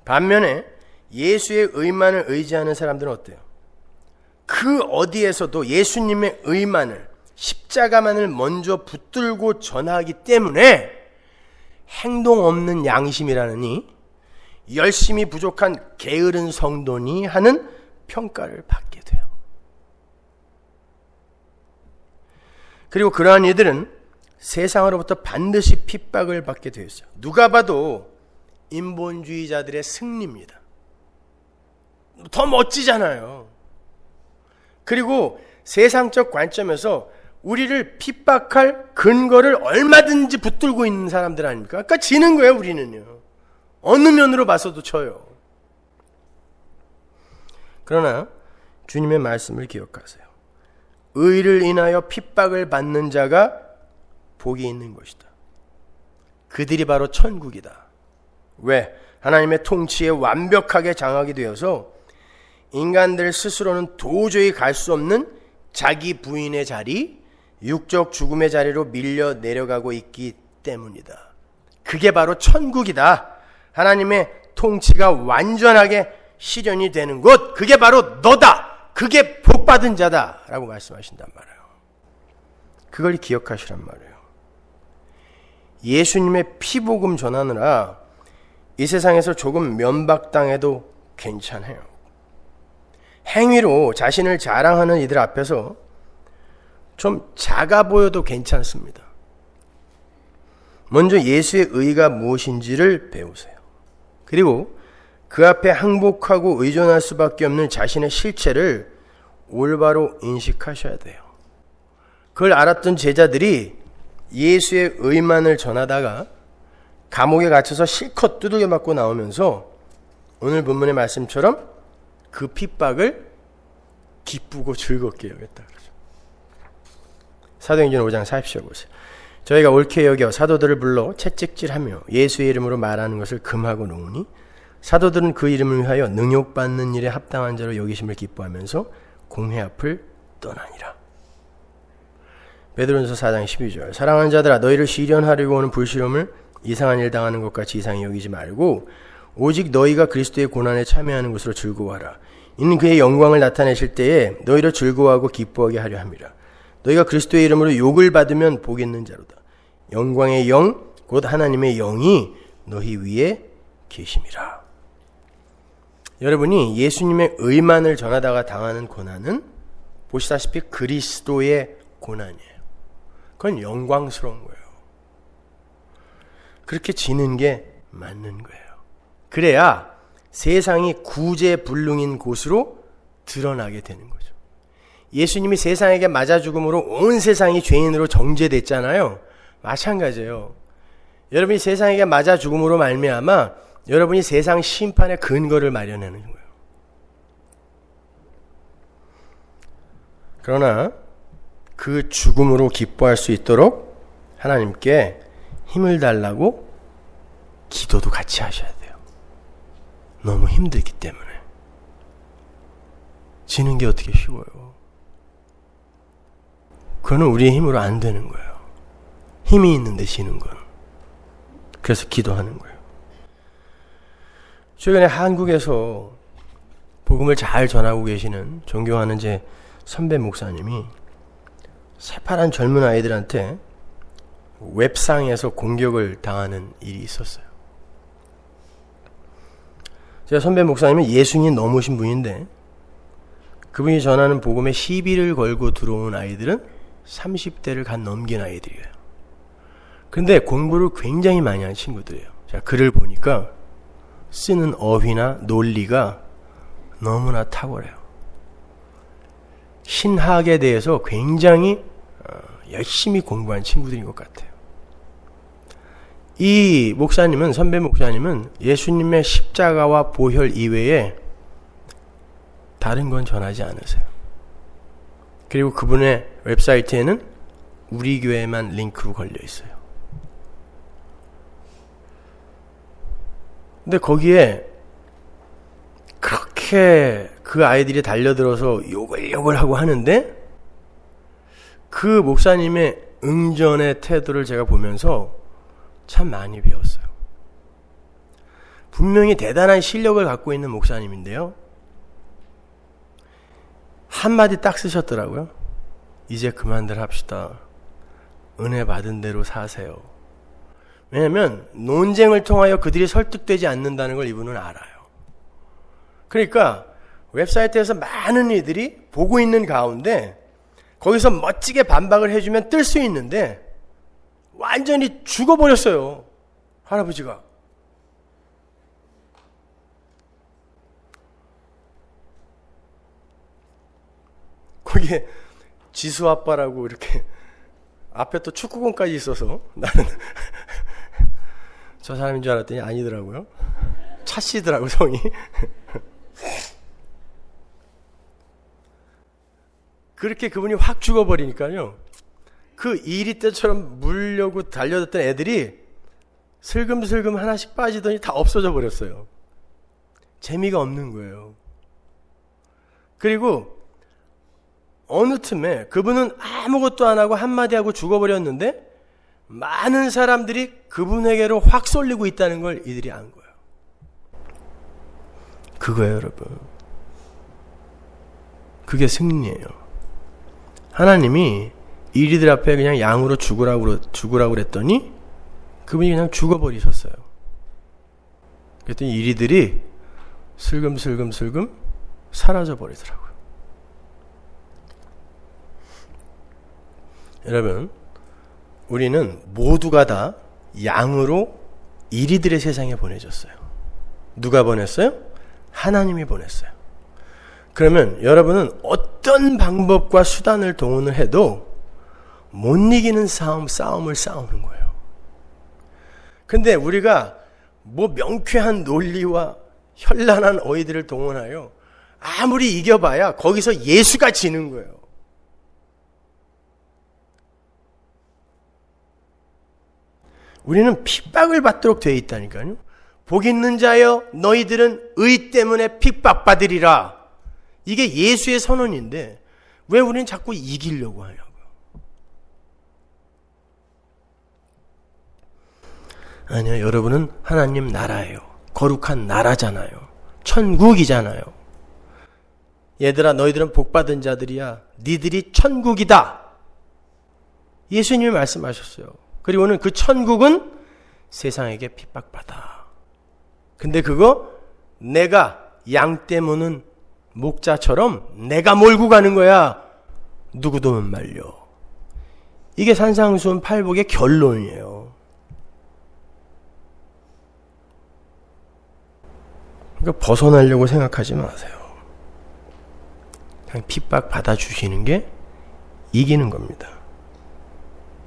[SPEAKER 1] 반면에 예수의 의만을 의지하는 사람들은 어때요? 그 어디에서도 예수님의 의만을, 십자가만을 먼저 붙들고 전하기 때문에 행동 없는 양심이라느니 열심히 부족한 게으른 성도니 하는 평가를 받게 돼요. 그리고 그러한 이들은 세상으로부터 반드시 핍박을 받게 되어 있어요. 누가 봐도 인본주의자들의 승리입니다. 더 멋지잖아요. 그리고 세상적 관점에서 우리를 핍박할 근거를 얼마든지 붙들고 있는 사람들 아닙니까? 그러니까 지는 거예요, 우리는요. 어느 면으로 봐서도 쳐요. 그러나 주님의 말씀을 기억하세요. 의를 인하여 핍박을 받는 자가 복이 있는 것이다. 그들이 바로 천국이다. 왜? 하나님의 통치에 완벽하게 장악이 되어서 인간들 스스로는 도저히 갈 수 없는 자기 부인의 자리, 육적 죽음의 자리로 밀려 내려가고 있기 때문이다. 그게 바로 천국이다. 하나님의 통치가 완전하게 실현이 되는 곳, 그게 바로 너다. 그게 복받은 자다 라고 말씀하신단 말이에요. 그걸 기억하시란 말이에요. 예수님의 피복음 전하느라 이 세상에서 조금 면박당해도 괜찮아요. 행위로 자신을 자랑하는 이들 앞에서 좀 작아 보여도 괜찮습니다. 먼저 예수의 의가 무엇인지를 배우세요. 그리고 그 앞에 항복하고 의존할 수밖에 없는 자신의 실체를 올바로 인식하셔야 돼요. 그걸 알았던 제자들이 예수의 의만을 전하다가 감옥에 갇혀서 실컷 두들겨 맞고 나오면서 오늘 본문의 말씀처럼 그 핍박을 기쁘고 즐겁게 여겼다. 사도행전 5장 40절 보세요. 저희가 옳게 여겨 사도들을 불러 채찍질하며 예수의 이름으로 말하는 것을 금하고 놓으니 사도들은 그 이름을 위하여 능욕받는 일에 합당한 자로 여기심을 기뻐하면서 공회 앞을 떠나니라. 베드로전서 4장 12절. 사랑하는 자들아, 너희를 시련하려고 하는 불시험을 이상한 일 당하는 것 같이 이상히 여기지 말고 오직 너희가 그리스도의 고난에 참여하는 것으로 즐거워하라. 이는 그의 영광을 나타내실 때에 너희를 즐거워하고 기뻐하게 하려 함이라. 너희가 그리스도의 이름으로 욕을 받으면 복 있는 자로다. 영광의 영 곧 하나님의 영이 너희 위에 계심이라. 여러분이 예수님의 의만을 전하다가 당하는 고난은 보시다시피 그리스도의 고난이에요. 그건 영광스러운 거예요. 그렇게 지는 게 맞는 거예요. 그래야 세상이 구제불능인 곳으로 드러나게 되는 거죠. 예수님이 세상에게 맞아 죽음으로 온 세상이 죄인으로 정죄됐잖아요. 마찬가지예요. 여러분이 세상에게 맞아 죽음으로 말미암아 여러분이 세상 심판의 근거를 마련하는 거예요. 그러나 그 죽음으로 기뻐할 수 있도록 하나님께 힘을 달라고 기도도 같이 하셔야 돼요. 너무 힘들기 때문에. 지는 게 어떻게 쉬워요. 그거는 우리의 힘으로 안 되는 거예요. 힘이 있는데 지는 건. 그래서 기도하는 거예요. 최근에 한국에서 복음을 잘 전하고 계시는 존경하는 제 선배 목사님이 새파란 젊은 아이들한테 웹상에서 공격을 당하는 일이 있었어요. 제 선배 목사님은 예수님이 넘으신 분인데 그분이 전하는 복음에 시비를 걸고 들어온 아이들은 30대를 간 넘긴 아이들이에요. 근데 공부를 굉장히 많이 한 친구들이에요. 제가 글을 보니까 쓰는 어휘나 논리가 너무나 탁월해요. 신학에 대해서 굉장히 열심히 공부한 친구들인 것 같아요. 이 목사님은, 선배 목사님은 예수님의 십자가와 보혈 이외에 다른 건 전하지 않으세요. 그리고 그분의 웹사이트에는 우리 교회만 링크로 걸려 있어요. 근데 거기에 그렇게 그 아이들이 달려들어서 욕을 하고 하는데 그 목사님의 응전의 태도를 제가 보면서 참 많이 배웠어요. 분명히 대단한 실력을 갖고 있는 목사님인데요. 한마디 딱 쓰셨더라고요. 이제 그만들 합시다. 은혜 받은 대로 사세요. 왜냐하면 논쟁을 통하여 그들이 설득되지 않는다는 걸 이분은 알아요. 그러니까 웹사이트에서 많은 이들이 보고 있는 가운데 거기서 멋지게 반박을 해주면 뜰 수 있는데 완전히 죽어버렸어요. 할아버지가. 거기에 지수 아빠라고 이렇게 앞에 또 축구공까지 있어서 나는 저 사람인 줄 알았더니 아니더라고요. 차씨더라고 성이. 그렇게 그분이 확 죽어버리니까요. 그 이리 때처럼 물려고 달려들던 애들이 슬금슬금 하나씩 빠지더니 다 없어져 버렸어요. 재미가 없는 거예요. 그리고 어느 틈에 그분은 아무것도 안 하고 한마디 하고 죽어버렸는데 많은 사람들이 그분에게로 확 쏠리고 있다는 걸 이들이 안 거예요. 그거예요, 여러분. 그게 승리예요. 하나님이 이리들 앞에 그냥 양으로 죽으라고 그랬더니 그분이 그냥 죽어버리셨어요. 그랬더니 이리들이 슬금슬금 사라져 버리더라고요. 여러분, 우리는 모두가 다 양으로 이리들의 세상에 보내졌어요. 누가 보냈어요? 하나님이 보냈어요. 그러면 여러분은 어떤 방법과 수단을 동원을 해도 못 이기는 싸움을 싸우는 거예요. 근데 우리가 뭐 명쾌한 논리와 현란한 어휘들을 동원하여 아무리 이겨봐야 거기서 예수가 지는 거예요. 우리는 핍박을 받도록 되어 있다니까요. 복 있는 자여 너희들은 의 때문에 핍박받으리라. 이게 예수의 선언인데 왜 우리는 자꾸 이기려고 하냐고요. 아니요, 여러분은 하나님 나라예요. 거룩한 나라잖아요. 천국이잖아요. 얘들아, 너희들은 복받은 자들이야. 니들이 천국이다. 예수님이 말씀하셨어요. 그리고는 그 천국은 세상에게 핍박받아. 근데 그거 내가 양 떼무는 목자처럼 내가 몰고 가는 거야. 누구도 못 말려. 이게 산상수훈 8복의 결론이에요. 그러니까 벗어나려고 생각하지 마세요. 그냥 핍박 받아주시는 게 이기는 겁니다.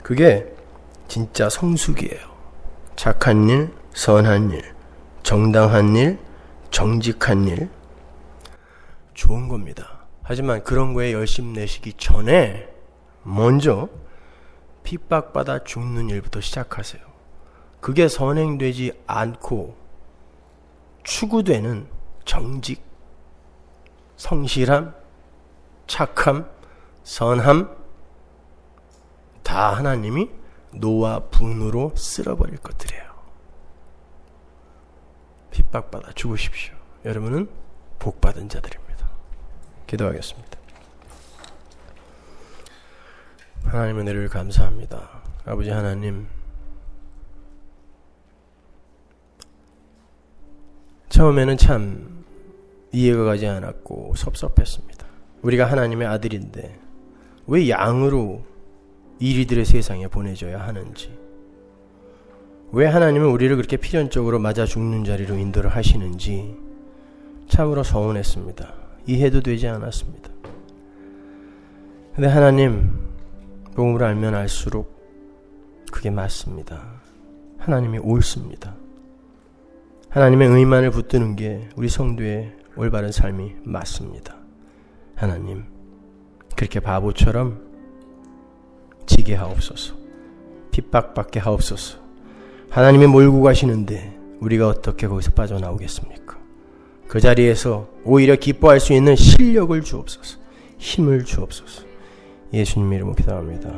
[SPEAKER 1] 그게 진짜 성숙이에요. 착한 일, 선한 일, 정당한 일, 정직한 일, 좋은 겁니다. 하지만 그런 거에 열심 내시기 전에 먼저 핍박받아 죽는 일부터 시작하세요. 그게 선행되지 않고 추구되는 정직, 성실함, 착함, 선함 다 하나님이 노와 분으로 쓸어버릴 것들이에요. 핍박받아 죽으십시오. 여러분은 복받은 자들입니다. 기도하겠습니다. 하나님의 은혜를 감사합니다. 아버지 하나님, 처음에는 참 이해가 가지 않았고 섭섭했습니다. 우리가 하나님의 아들인데 왜 양으로 이리들의 세상에 보내줘야 하는지, 왜 하나님은 우리를 그렇게 필연적으로 맞아 죽는 자리로 인도를 하시는지 참으로 서운했습니다. 이해도 되지 않았습니다. 근데 하나님, 복음을 알면 알수록 그게 맞습니다. 하나님이 옳습니다. 하나님의 의만을 붙드는 게 우리 성도의 올바른 삶이 맞습니다. 하나님, 그렇게 바보처럼 지게 하옵소서. 핍박받게 하옵소서. 하나님이 몰고 가시는데 우리가 어떻게 거기서 빠져나오겠습니까? 그 자리에서 오히려 기뻐할 수 있는 실력을 주옵소서. 힘을 주옵소서. 예수님 이름으로 기도합니다.